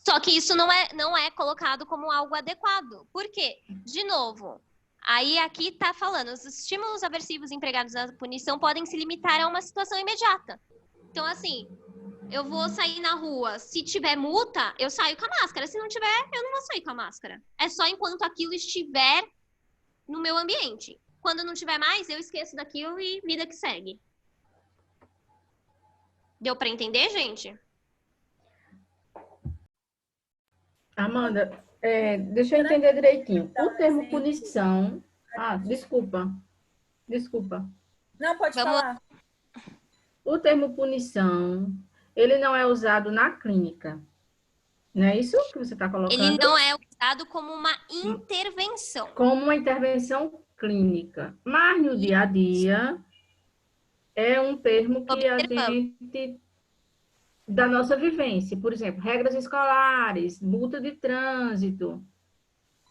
Só que isso não é colocado como algo adequado. Por quê? De novo, aí aqui tá falando, os estímulos aversivos empregados na punição podem se limitar a uma situação imediata. Então, assim, eu vou sair na rua, se tiver multa, eu saio com a máscara. Se não tiver, eu não vou sair com a máscara. É só enquanto aquilo estiver no meu ambiente. Quando não tiver mais, eu esqueço daquilo e vida que segue. Deu para entender, gente? Amanda, deixa eu entender direitinho. O termo punição... desculpa. Não, pode falar. O termo punição, ele não é usado na clínica. Não é isso que você está colocando? Ele não é usado como uma intervenção. Como uma intervenção clínica. Mas no dia a dia, é um termo que a gente... da nossa vivência. Por exemplo, regras escolares, multa de trânsito.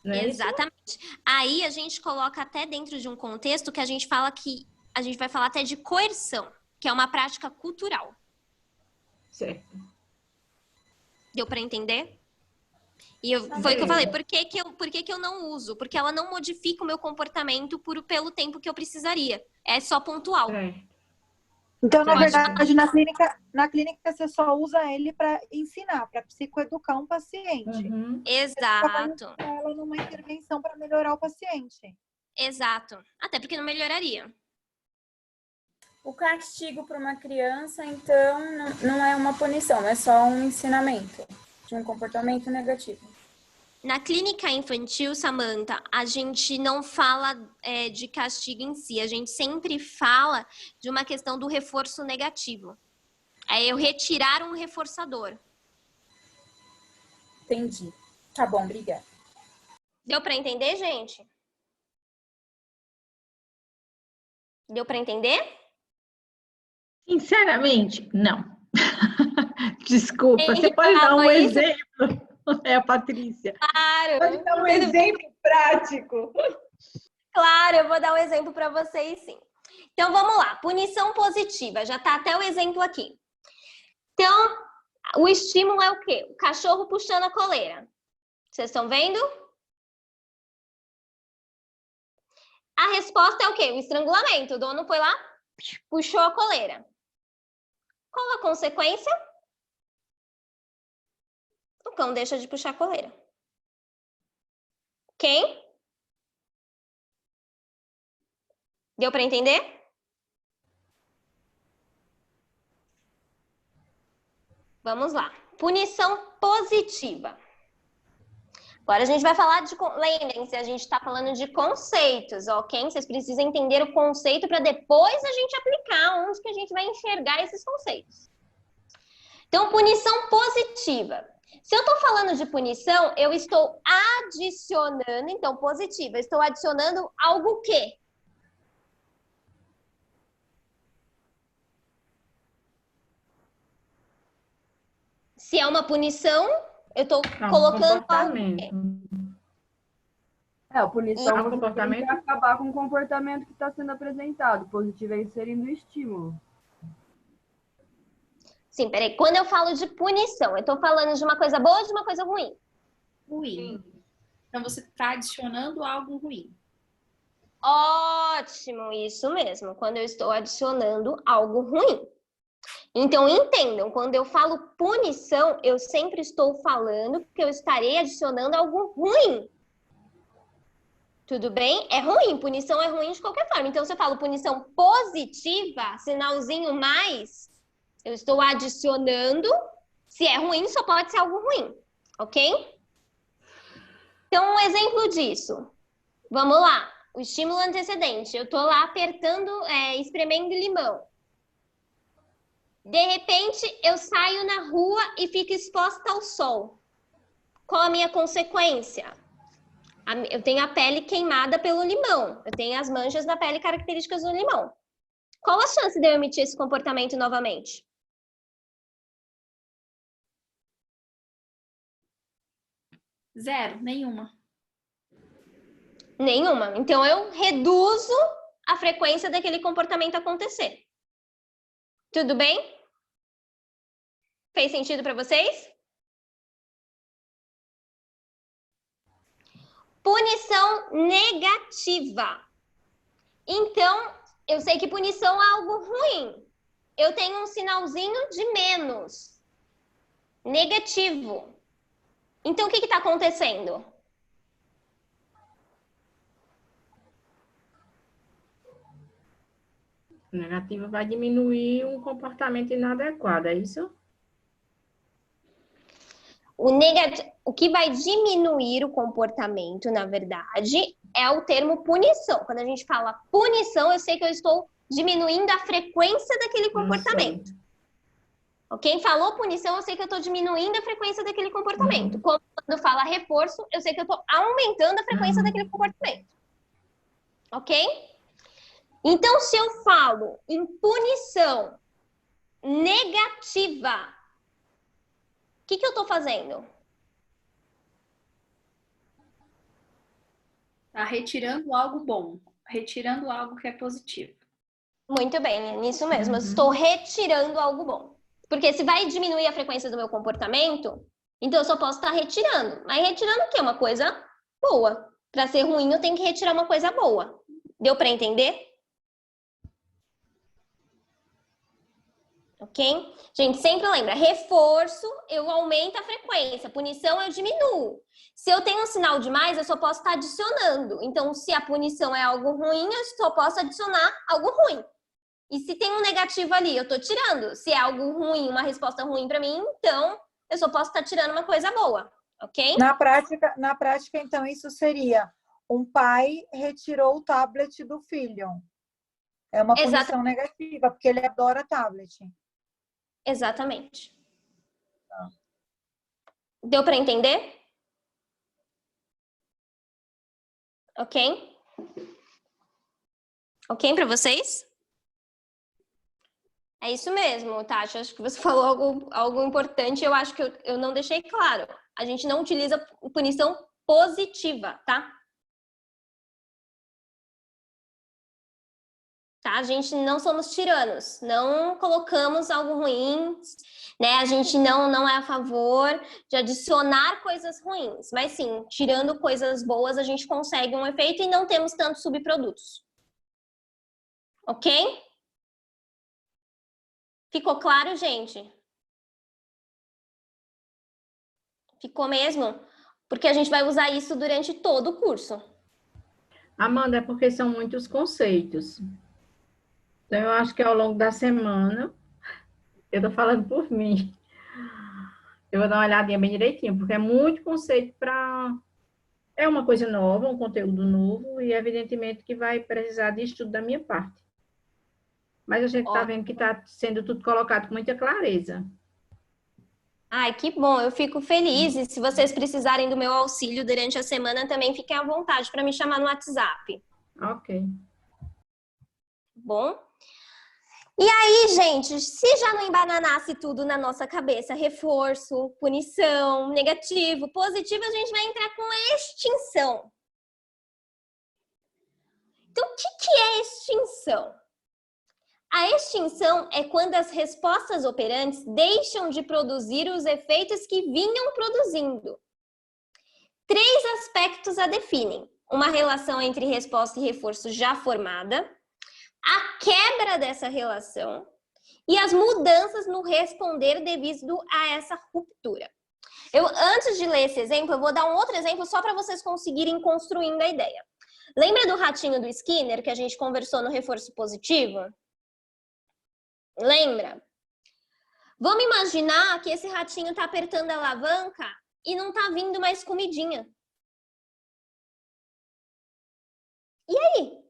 Não é isso? Exatamente. Aí a gente coloca até dentro de um contexto que a gente fala que a gente vai falar até de coerção, que é uma prática cultural. Certo. Deu para entender? E foi o que eu falei. Por que que eu não uso? Porque ela não modifica o meu comportamento pelo tempo que eu precisaria. É só pontual. Certo. Então, na Certo. verdade, na clínica você só usa ele para ensinar, para psicoeducar um paciente. Uhum. Exato. Ela numa intervenção para melhorar o paciente. Exato. Até porque não melhoraria. O castigo para uma criança, então, não é uma punição, é só um ensinamento de um comportamento negativo. Na clínica infantil, Samantha, a gente não fala de castigo em si, a gente sempre fala de uma questão do reforço negativo. É eu retirar um reforçador. Entendi. Tá bom, obrigada. Deu para entender, gente? Deu para entender? Sinceramente, não. Desculpa, você pode dar um exemplo? É a Patrícia. Claro. Pode dar um exemplo prático. Claro, eu vou dar um exemplo para vocês, sim. Então, vamos lá. Punição positiva. Já tá até o exemplo aqui. Então, o estímulo é o quê? O cachorro puxando a coleira. Vocês estão vendo? A resposta é o quê? O estrangulamento. O dono foi lá, puxou a coleira. Qual a consequência? O cão deixa de puxar a coleira. Quem? Deu para entender? Vamos lá. Punição positiva. Agora a gente vai falar de... Lembrem-se, a gente está falando de conceitos, ok? Vocês precisam entender o conceito para depois a gente aplicar onde que a gente vai enxergar esses conceitos. Então, punição positiva. Se eu estou falando de punição, eu estou adicionando, então, positiva. Eu estou adicionando algo o quê? Se é uma punição, eu estou colocando algo o quê? A punição E o você comportamento? tem que acabar com o comportamento que está sendo apresentado. Positivo é inserindo o estímulo. Sim, peraí. Quando eu falo de punição, eu estou falando de uma coisa boa ou de uma coisa ruim? Ruim. Então, você está adicionando algo ruim. Ótimo, isso mesmo. Quando eu estou adicionando algo ruim. Então, entendam, quando eu falo punição, eu sempre estou falando que eu estarei adicionando algo ruim. Tudo bem? É ruim, punição é ruim de qualquer forma. Então, se eu falo punição positiva, sinalzinho mais, eu estou adicionando. Se é ruim, só pode ser algo ruim, ok? Então, um exemplo disso. Vamos lá. O estímulo antecedente. Eu estou lá apertando, espremendo limão. De repente, eu saio na rua e fico exposta ao sol. Qual a minha consequência? Eu tenho a pele queimada pelo limão. Eu tenho as manchas na pele características do limão. Qual a chance de eu emitir esse comportamento novamente? Zero, nenhuma. Nenhuma. Então, eu reduzo a frequência daquele comportamento acontecer. Tudo bem? Fez sentido para vocês? Punição negativa. Então, eu sei que punição é algo ruim. Eu tenho um sinalzinho de menos. Negativo. Então, o que está acontecendo? Negativa vai diminuir um comportamento inadequado, é isso? O que vai diminuir o comportamento, na verdade, é o termo punição. Quando a gente fala punição, eu sei que eu estou diminuindo a frequência daquele comportamento. Quem falou punição, eu sei que eu estou diminuindo a frequência daquele comportamento. Quando fala reforço, eu sei que eu estou aumentando a frequência daquele comportamento. Ok? Então, se eu falo em punição negativa, o que eu estou fazendo? Tá retirando algo bom, retirando algo que é positivo. Muito bem, é nisso mesmo. Eu estou retirando algo bom. Porque se vai diminuir a frequência do meu comportamento, então eu só posso estar retirando. Mas retirando o quê? Uma coisa boa. Para ser ruim, eu tenho que retirar uma coisa boa. Deu para entender? Ok? Gente, sempre lembra, reforço, eu aumento a frequência, punição, eu diminuo. Se eu tenho um sinal demais, eu só posso estar adicionando. Então, se a punição é algo ruim, eu só posso adicionar algo ruim. E se tem um negativo ali, eu estou tirando. Se é algo ruim, uma resposta ruim para mim, então eu só posso estar tirando uma coisa boa, ok? Na prática, então, isso seria um pai retirou o tablet do filho. É uma punição negativa, porque ele adora tablet. Exatamente. Deu para entender? Ok? Ok para vocês? É isso mesmo, Tati. Acho que você falou algo importante. Eu acho que eu não deixei claro. A gente não utiliza punição positiva, tá? Tá? A gente não somos tiranos. Não colocamos algo ruim, né? A gente não é a favor de adicionar coisas ruins. Mas sim, tirando coisas boas, a gente consegue um efeito e não temos tantos subprodutos. Ok? Ficou claro, gente? Ficou mesmo? Porque a gente vai usar isso durante todo o curso. Amanda, é porque são muitos conceitos. Então, eu acho que ao longo da semana, eu estou falando por mim, eu vou dar uma olhadinha bem direitinho, porque é muito conceito para... É uma coisa nova, um conteúdo novo, e evidentemente que vai precisar de estudo da minha parte. Mas a gente está vendo que está sendo tudo colocado com muita clareza. Ai, que bom, eu fico feliz. E se vocês precisarem do meu auxílio durante a semana, também fiquem à vontade para me chamar no WhatsApp. Ok. Bom? E aí, gente, se já não embananasse tudo na nossa cabeça, reforço, punição, negativo, positivo, a gente vai entrar com a extinção. Então, o que é extinção? A extinção é quando as respostas operantes deixam de produzir os efeitos que vinham produzindo. 3 aspectos a definem: uma relação entre resposta e reforço já formada, a quebra dessa relação e as mudanças no responder devido a essa ruptura. Antes de ler esse exemplo, eu vou dar um outro exemplo só para vocês conseguirem construindo a ideia. Lembra do ratinho do Skinner que a gente conversou no reforço positivo? Lembra? Vamos imaginar que esse ratinho está apertando a alavanca e não está vindo mais comidinha. E aí?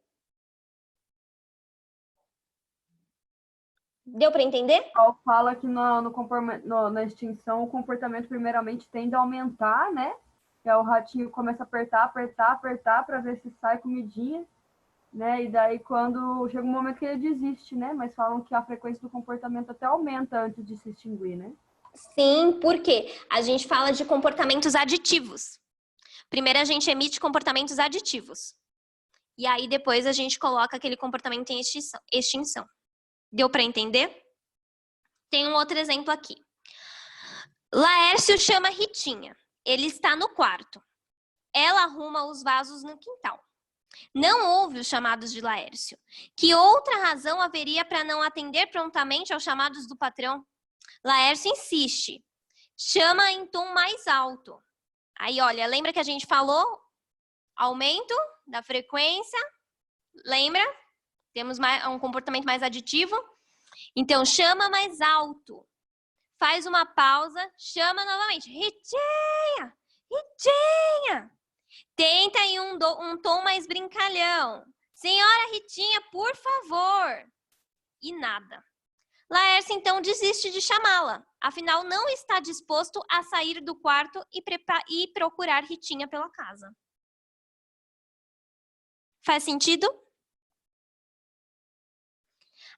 Deu para entender? Fala que na extinção o comportamento primeiramente tende a aumentar, né? Que é o ratinho começa a apertar para ver se sai comidinha, né? E daí quando chega um momento que ele desiste, né? Mas falam que a frequência do comportamento até aumenta antes de se extinguir, né? Sim, porque a gente fala de comportamentos aditivos. Primeiro a gente emite comportamentos aditivos. E aí depois a gente coloca aquele comportamento em extinção. Deu para entender? Tem um outro exemplo aqui. Laércio chama Ritinha. Ele está no quarto. Ela arruma os vasos no quintal. Não ouve os chamados de Laércio. Que outra razão haveria para não atender prontamente aos chamados do patrão? Laércio insiste. Chama em tom mais alto. Aí, olha, lembra que a gente falou? Aumento da frequência. Lembra? Temos um comportamento mais aditivo. Então, chama mais alto. Faz uma pausa, chama novamente. Ritinha! Ritinha! Tenta em um tom mais brincalhão. Senhora Ritinha, por favor. E nada. Laércio, então, desiste de chamá-la. Afinal, não está disposto a sair do quarto e procurar Ritinha pela casa. Faz sentido?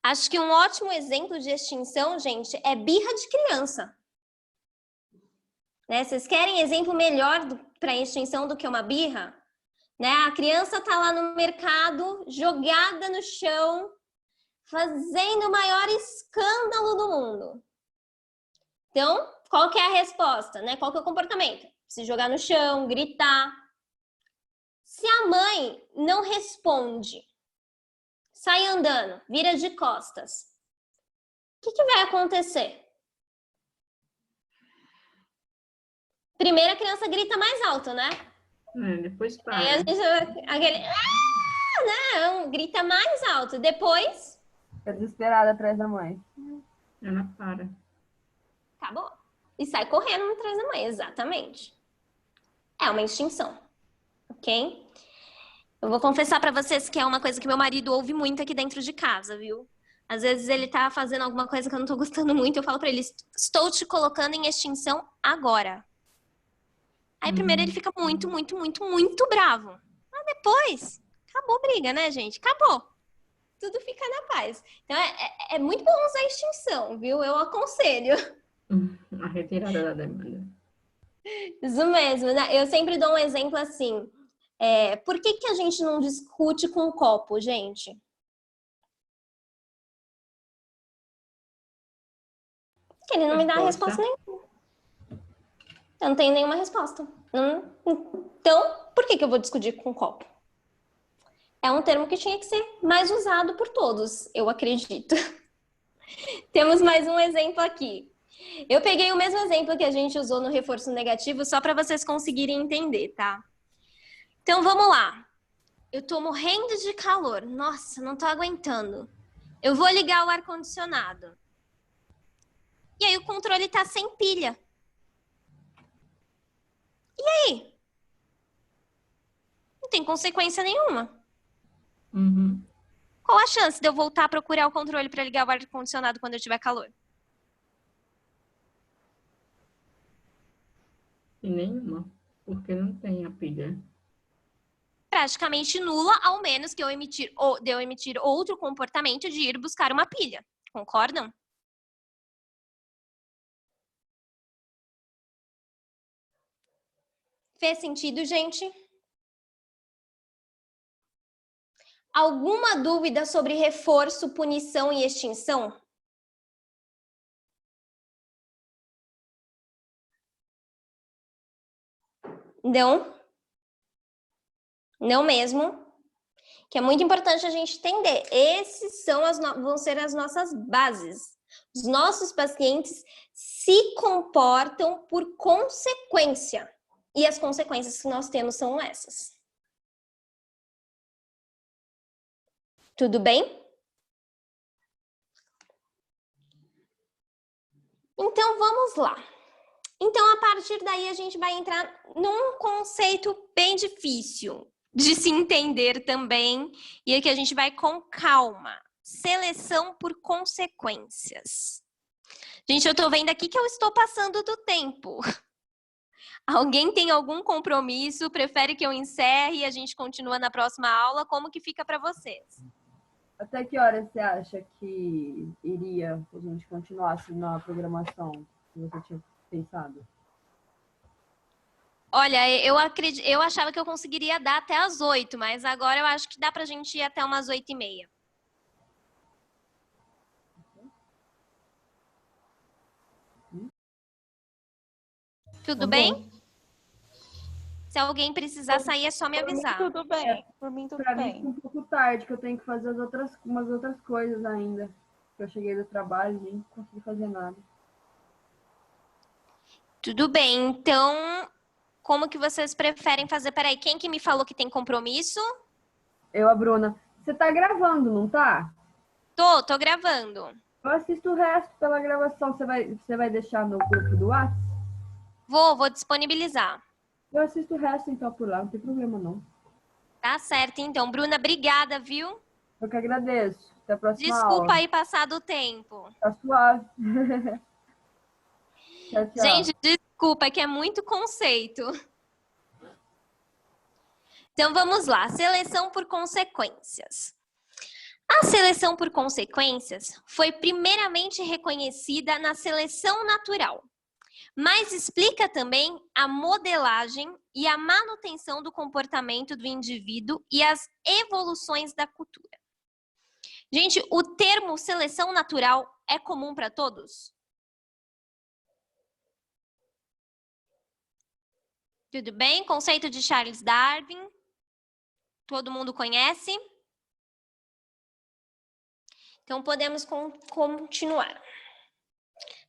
Acho que um ótimo exemplo de extinção, gente, é birra de criança. Né? Vocês querem exemplo melhor para extinção do que uma birra? né? A criança tá lá no mercado, jogada no chão, fazendo o maior escândalo do mundo. Então, qual que é a resposta, né? Qual que é o comportamento? Se jogar no chão, gritar. Se a mãe não responde, sai andando, vira de costas, o que vai acontecer? Primeiro a criança grita mais alto, né? Depois para. Aí a gente, aquele, não, grita mais alto. Depois, Fica desesperada atrás da mãe. Ela para. acabou. E sai correndo atrás da mãe, exatamente. É uma extinção, ok? Eu vou confessar pra vocês que é uma coisa que meu marido ouve muito aqui dentro de casa, viu? Às vezes ele tá fazendo alguma coisa que eu não tô gostando muito, eu falo pra ele, estou te colocando em extinção agora. Aí primeiro ele fica muito, muito, muito, muito bravo. Mas depois, acabou a briga, né, gente? Acabou. Tudo fica na paz. Então é muito bom usar extinção, viu? Eu aconselho. A retirada da demanda. Isso mesmo, né? Eu sempre dou um exemplo assim. Por que a gente não discute com o copo, gente? Porque ele não me dá resposta nenhuma. Eu não tenho nenhuma resposta. Então, por que eu vou discutir com o copo? É um termo que tinha que ser mais usado por todos, eu acredito. Temos mais um exemplo aqui. Eu peguei o mesmo exemplo que a gente usou no reforço negativo, só para vocês conseguirem entender, tá? Então, vamos lá. Eu tô morrendo de calor. Nossa, não tô aguentando. Eu vou ligar o ar-condicionado. E aí o controle tá sem pilha. E aí? Não tem consequência nenhuma. Qual a chance de eu voltar a procurar o controle para ligar o ar-condicionado quando eu tiver calor? E nenhuma, porque não tem a pilha. Praticamente nula, ao menos que de eu emitir outro comportamento de ir buscar uma pilha. Concordam? Fez sentido, gente? Alguma dúvida sobre reforço, punição e extinção? Não? Não mesmo? Que é muito importante a gente entender. Esses vão ser as nossas bases. Os nossos pacientes se comportam por consequência. E as consequências que nós temos são essas. Tudo bem? Então, vamos lá. Então, a partir daí, a gente vai entrar num conceito bem difícil de se entender também, e aqui a gente vai com calma. Seleção por consequências. Gente, eu tô vendo aqui que eu estou passando do tempo. Alguém tem algum compromisso? Prefere que eu encerre e a gente continua na próxima aula? Como que fica para vocês? Até que hora você acha que iria a gente continuasse na programação que você tinha pensado? Olha, eu achava que eu conseguiria dar até as 8, mas agora eu acho que dá pra gente ir até umas 8h30. Tudo bem? Se alguém precisar sair, é só me avisar. Tudo bem, por mim tudo Pra bem. mim, um pouco tarde, que eu tenho que fazer umas outras coisas ainda. Eu cheguei do trabalho e nem consegui fazer nada. Tudo bem, então, como que vocês preferem fazer? Peraí, quem que me falou que tem compromisso? Eu, a Bruna. Você tá gravando, não tá? Tô gravando. Eu assisto o resto pela gravação. Você vai deixar no grupo do WhatsApp? Vou disponibilizar. Eu assisto o resto, então, por lá. Não tem problema, não. Tá certo, então. Bruna, obrigada, viu? Eu que agradeço. Até a próxima aula. Desculpa aí passar do tempo. Tá suave. Tchau, tchau. Gente, desculpa, que é muito conceito. Então, vamos lá. Seleção por consequências. A seleção por consequências foi primeiramente reconhecida na seleção natural, mas explica também a modelagem e a manutenção do comportamento do indivíduo e as evoluções da cultura. Gente, o termo seleção natural é comum para todos? Tudo bem? Conceito de Charles Darwin. Todo mundo conhece? Então, podemos continuar.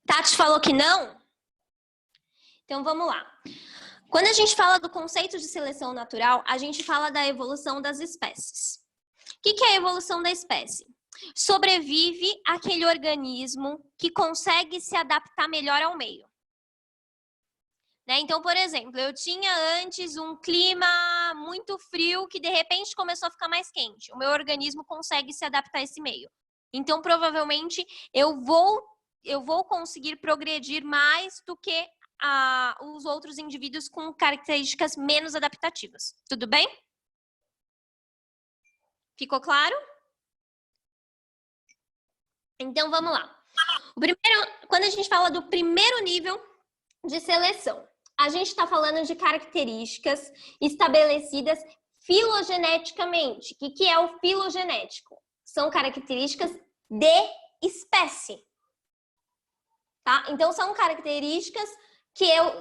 Tati falou que não? Então, vamos lá. Quando a gente fala do conceito de seleção natural, a gente fala da evolução das espécies. O que é a evolução da espécie? Sobrevive aquele organismo que consegue se adaptar melhor ao meio. Né? Então, por exemplo, eu tinha antes um clima muito frio que de repente começou a ficar mais quente. O meu organismo consegue se adaptar a esse meio. Então, provavelmente, eu vou conseguir progredir mais do que os outros indivíduos com características menos adaptativas. Tudo bem? Ficou claro? Então, vamos lá. Quando a gente fala do primeiro nível de seleção, a gente está falando de características estabelecidas filogeneticamente. O que é o filogenético? São características de espécie. Tá? Então, são características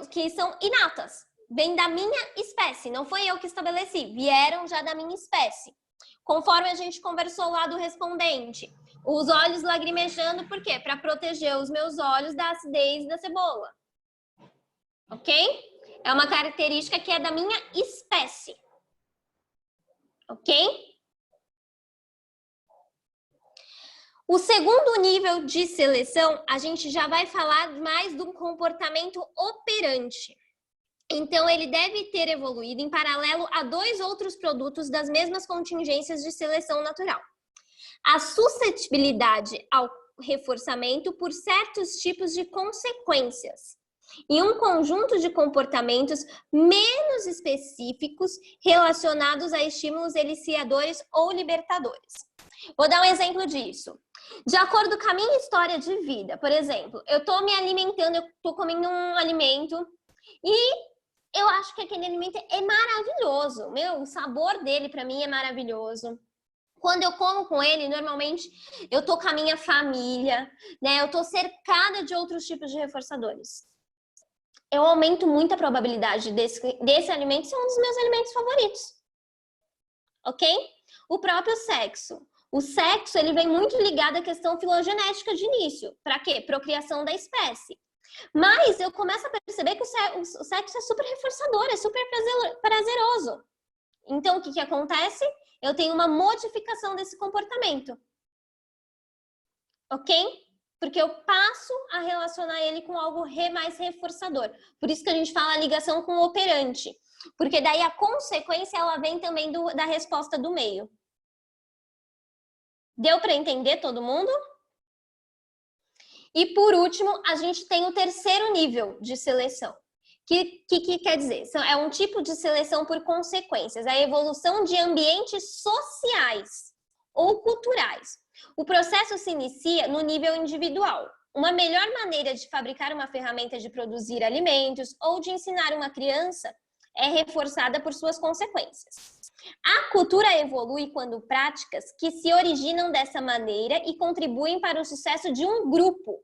que são inatas. Vêm da minha espécie. Não foi eu que estabeleci. Vieram já da minha espécie. Conforme a gente conversou lá do respondente. Os olhos lagrimejando, por quê? Para proteger os meus olhos da acidez da cebola. Ok? É uma característica que é da minha espécie. Ok? O segundo nível de seleção, a gente já vai falar mais do comportamento operante. Então, ele deve ter evoluído em paralelo a 2 outros produtos das mesmas contingências de seleção natural. A suscetibilidade ao reforçamento por certos tipos de consequências e um conjunto de comportamentos menos específicos relacionados a estímulos eliciadores ou libertadores. Vou dar um exemplo disso. De acordo com a minha história de vida, por exemplo, eu estou me alimentando, eu estou comendo um alimento e eu acho que aquele alimento é maravilhoso. O sabor dele para mim é maravilhoso. Quando eu como com ele, normalmente eu tô com a minha família, né? Eu tô cercada de outros tipos de reforçadores. Eu aumento muito a probabilidade desse alimento ser um dos meus alimentos favoritos. Ok? O próprio sexo. O sexo, ele vem muito ligado à questão filogenética de início. Para quê? Procriação da espécie. Mas eu começo a perceber que o sexo é super reforçador, é super prazeroso. Então, o que acontece? Eu tenho uma modificação desse comportamento. Ok? Porque eu passo a relacionar ele com algo mais reforçador. Por isso que a gente fala ligação com o operante. Porque daí a consequência, ela vem também da resposta do meio. Deu para entender todo mundo? E por último, a gente tem o terceiro nível de seleção. Que quer dizer? É um tipo de seleção por consequências, a evolução de ambientes sociais ou culturais. O processo se inicia no nível individual. Uma melhor maneira de fabricar uma ferramenta de produzir alimentos ou de ensinar uma criança é reforçada por suas consequências. A cultura evolui quando práticas que se originam dessa maneira e contribuem para o sucesso de um grupo.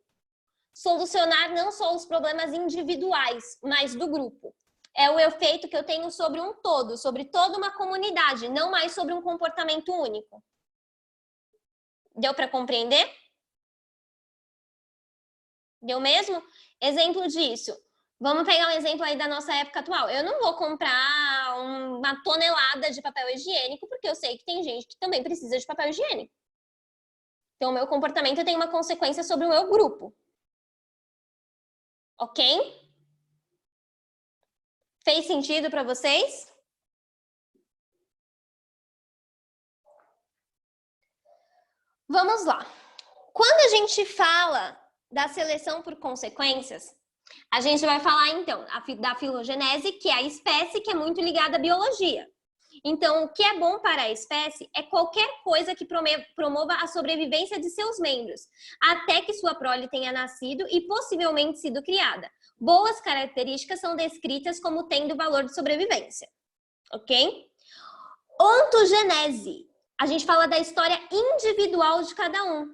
Solucionar não só os problemas individuais, mas do grupo. É o efeito que eu tenho sobre um todo, sobre toda uma comunidade, não mais sobre um comportamento único. Deu para compreender? Deu mesmo? Exemplo disso. Vamos pegar um exemplo aí da nossa época atual. Eu não vou comprar uma tonelada de papel higiênico, porque eu sei que tem gente que também precisa de papel higiênico. Então, o meu comportamento tem uma consequência sobre o meu grupo. Ok? Fez sentido para vocês? Vamos lá. Quando a gente fala da seleção por consequências, a gente vai falar, então, da filogenese, que é a espécie que é muito ligada à biologia. Então, o que é bom para a espécie é qualquer coisa que promova a sobrevivência de seus membros, até que sua prole tenha nascido e possivelmente sido criada. boas características são descritas como tendo valor de sobrevivência, ok? Ontogenese. A gente fala da história individual de cada um,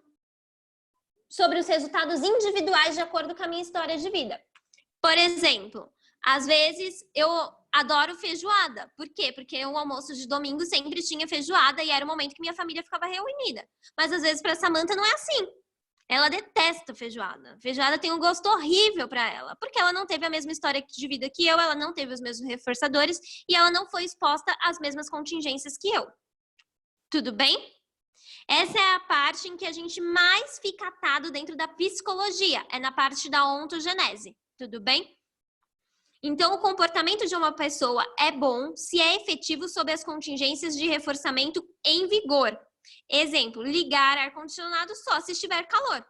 sobre os resultados individuais de acordo com a minha história de vida. Por exemplo, às vezes eu adoro feijoada. Por quê? Porque o almoço de domingo sempre tinha feijoada e era o momento que minha família ficava reunida. Mas às vezes para Samantha não é assim. Ela detesta feijoada. Feijoada tem um gosto horrível para ela, porque ela não teve a mesma história de vida que eu, ela não teve os mesmos reforçadores e ela não foi exposta às mesmas contingências que eu. Tudo bem? Essa é a parte em que a gente mais fica atado dentro da psicologia, é na parte da ontogenese. Tudo bem? Então, o comportamento de uma pessoa é bom se é efetivo sob as contingências de reforçamento em vigor. Exemplo, ligar ar-condicionado só se estiver calor,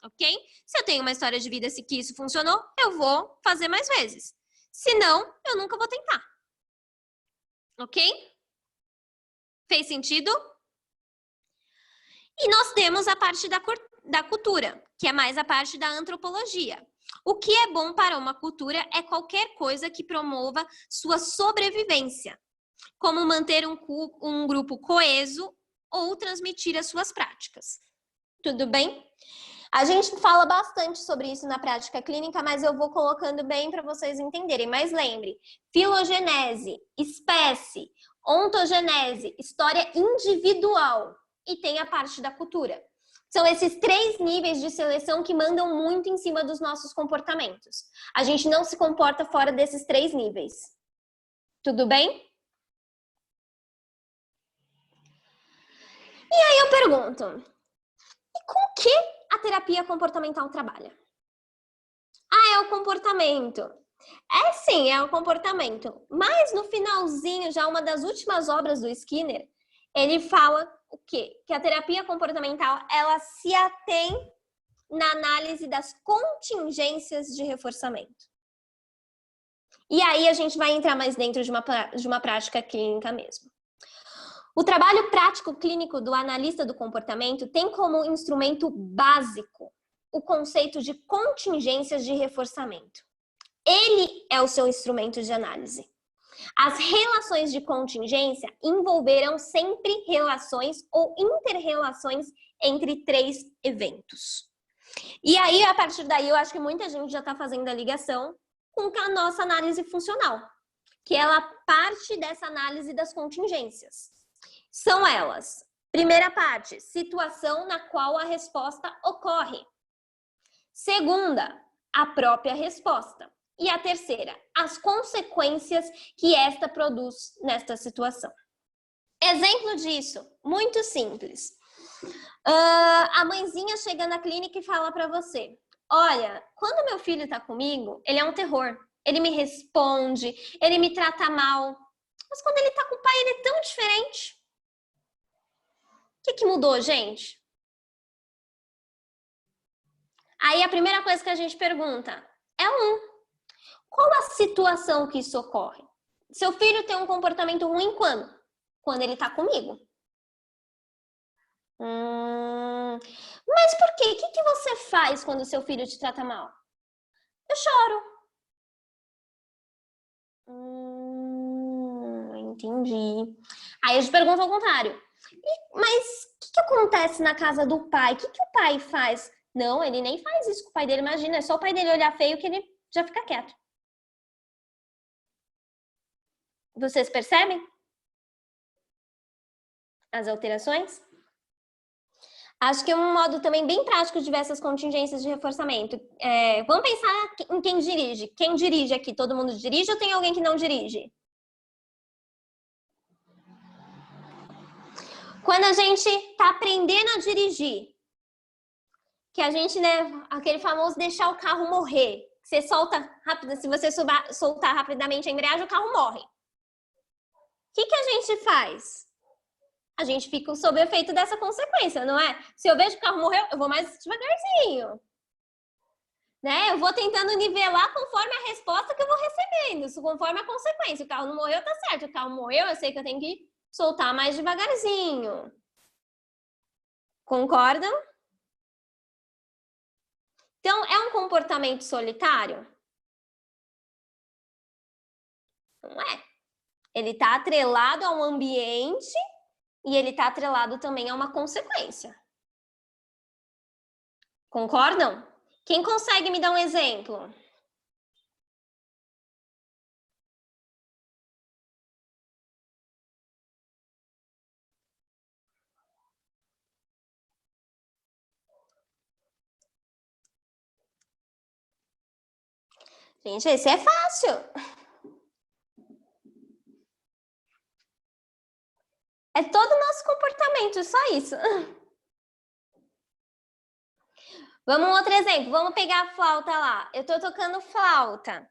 ok? Se eu tenho uma história de vida que isso funcionou, eu vou fazer mais vezes. Se não, eu nunca vou tentar. Ok? Fez sentido? E nós temos a parte da cultura, que é mais a parte da antropologia. O que é bom para uma cultura é qualquer coisa que promova sua sobrevivência, como manter um grupo coeso ou transmitir as suas práticas. Tudo bem? A gente fala bastante sobre isso na prática clínica, mas eu vou colocando bem para vocês entenderem. Mas lembre, filogenese, espécie, ontogenese, história individual e tem a parte da cultura. São esses 3 níveis de seleção que mandam muito em cima dos nossos comportamentos. A gente não se comporta fora desses 3 níveis. Tudo bem? E aí eu pergunto, e com que a terapia comportamental trabalha? Ah, é o comportamento. É sim, é o comportamento. Mas no finalzinho, já uma das últimas obras do Skinner, ele fala o quê? Que a terapia comportamental, ela se atém na análise das contingências de reforçamento. E aí a gente vai entrar mais dentro de uma prática clínica mesmo. O trabalho prático clínico do analista do comportamento tem como instrumento básico o conceito de contingências de reforçamento. Ele é o seu instrumento de análise. As relações de contingência envolverão sempre relações ou inter-relações entre 3 eventos. E aí, a partir daí, eu acho que muita gente já está fazendo a ligação com a nossa análise funcional, que ela parte dessa análise das contingências. São elas. Primeira parte, situação na qual a resposta ocorre. Segunda, a própria resposta. E a terceira, as consequências que esta produz nesta situação. Exemplo disso, muito simples. A mãezinha chega na clínica e fala para você, olha, quando meu filho está comigo, ele é um terror. Ele me responde, ele me trata mal. Mas quando ele está com o pai, ele é tão diferente. O que mudou, gente? Aí a primeira coisa que a gente pergunta é qual a situação que isso ocorre? Seu filho tem um comportamento ruim quando? Quando ele tá comigo. Mas por quê? O que você faz quando seu filho te trata mal? Eu choro. Entendi. Aí a gente pergunta ao contrário. Mas o que acontece na casa do pai? O que o pai faz? Não, ele nem faz isso com o pai dele. Imagina, é só o pai dele olhar feio que ele já fica quieto. Vocês percebem as alterações? Acho que é um modo também bem prático de ver essas contingências de reforçamento. Vamos pensar em quem dirige. Quem dirige aqui? Todo mundo dirige ou tem alguém que não dirige? Quando a gente está aprendendo a dirigir, que a gente, aquele famoso deixar o carro morrer. Você solta rápido, se você soltar rapidamente a embreagem, o carro morre. O que a gente faz? A gente fica sob o efeito dessa consequência, não é? Se eu vejo que o carro morreu, eu vou mais devagarzinho. Né? Eu vou tentando nivelar conforme a resposta que eu vou recebendo, conforme a consequência. O carro não morreu, tá certo. O carro morreu, eu sei que eu tenho que soltar mais devagarzinho. Concordam? Então, é um comportamento solitário? Não é. Ele está atrelado a um ambiente e ele está atrelado também a uma consequência. Concordam? Quem consegue me dar um exemplo? Gente, esse é fácil. É todo o nosso comportamento, só isso. Vamos um outro exemplo. Vamos pegar a flauta lá. Eu tô tocando flauta.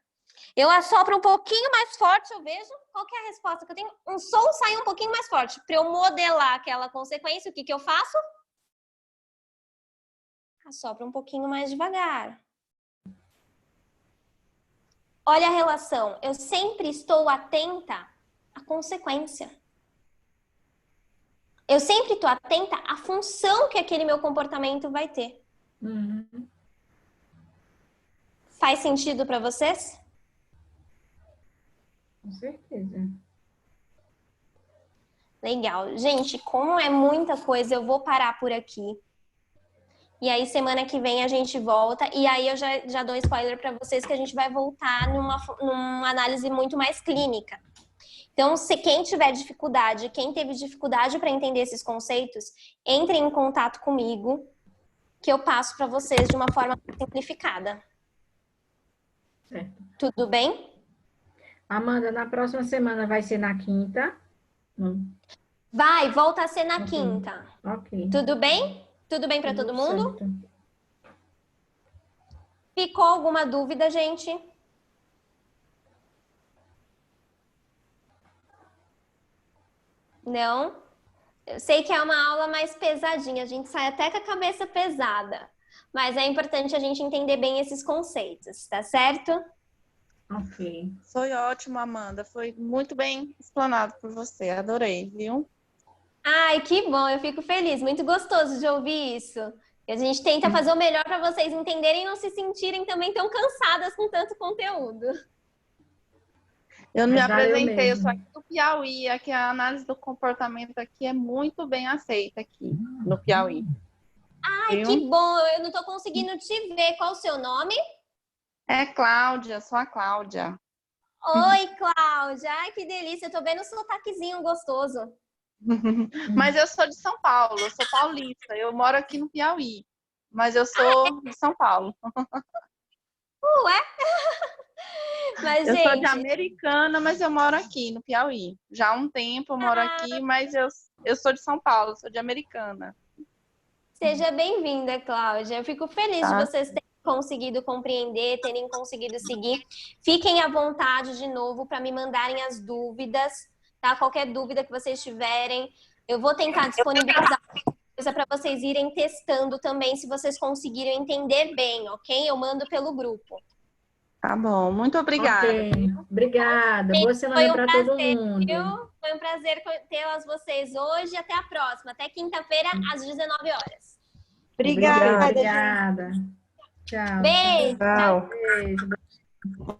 Eu assopro um pouquinho mais forte, eu vejo qual que é a resposta que eu tenho. Um som sai um pouquinho mais forte. Para eu modelar aquela consequência, o que que eu faço? Assopro um pouquinho mais devagar. Olha a relação. Eu sempre estou atenta à consequência. Eu sempre estou atenta à função que aquele meu comportamento vai ter. Uhum. Faz sentido para vocês? Com certeza. Legal. Gente, como é muita coisa, eu vou parar por aqui. E aí, semana que vem, a gente volta. E aí, eu já dou spoiler para vocês que a gente vai voltar numa análise muito mais clínica. Então, se quem tiver dificuldade, quem teve dificuldade para entender esses conceitos, entre em contato comigo, que eu passo para vocês de uma forma simplificada. Certo. Tudo bem? Amanda, na próxima semana vai ser na quinta? Vai, volta a ser na Ok. quinta. Ok. Tudo bem? Tudo bem para Tudo todo mundo? certo. Ficou alguma dúvida, gente? Não? Eu sei que é uma aula mais pesadinha, a gente sai até com a cabeça pesada. Mas é importante a gente entender bem esses conceitos, tá certo? Ok. Foi ótimo, Amanda. Foi muito bem explanado por você. Adorei, viu? Ai, que bom, eu fico feliz, muito gostoso de ouvir isso. E a gente tenta fazer o melhor para vocês entenderem e não se sentirem também tão cansadas com tanto conteúdo. Eu não me Mas valeu apresentei, eu mesmo. sou aqui do Piauí. Aqui a análise do comportamento aqui é muito bem aceita aqui no Piauí. Ai, Viu? que bom, eu não tô conseguindo te ver. Qual o seu nome? É Cláudia, sou a Cláudia. Oi, Cláudia. Ai, que delícia, eu tô vendo o sotaquezinho gostoso. Mas eu sou de São Paulo, eu sou paulista. Eu moro aqui no Piauí, mas eu sou de São Paulo. Ué? Mas, Eu sou de gente, Americana, mas eu moro aqui no Piauí. Já há um tempo eu moro aqui, mas eu sou de São Paulo, sou de Americana. seja bem-vinda, Cláudia. Eu fico feliz de Tá. vocês terem conseguido compreender, terem conseguido seguir. Fiquem à vontade de novo para me mandarem as dúvidas, tá? Qualquer dúvida que vocês tiverem, eu vou tentar disponibilizar coisa para vocês irem testando também, se vocês conseguirem entender bem, ok? Eu mando pelo grupo. Tá bom, muito obrigada. Ok. Obrigada. Boa Foi semana um para todo prazer, mundo. viu? Foi um prazer tê-las vocês hoje. Até a próxima. Até quinta-feira, às 19 horas. Obrigada, gente. Obrigada. Tchau. Beijo! Tchau. Beijo.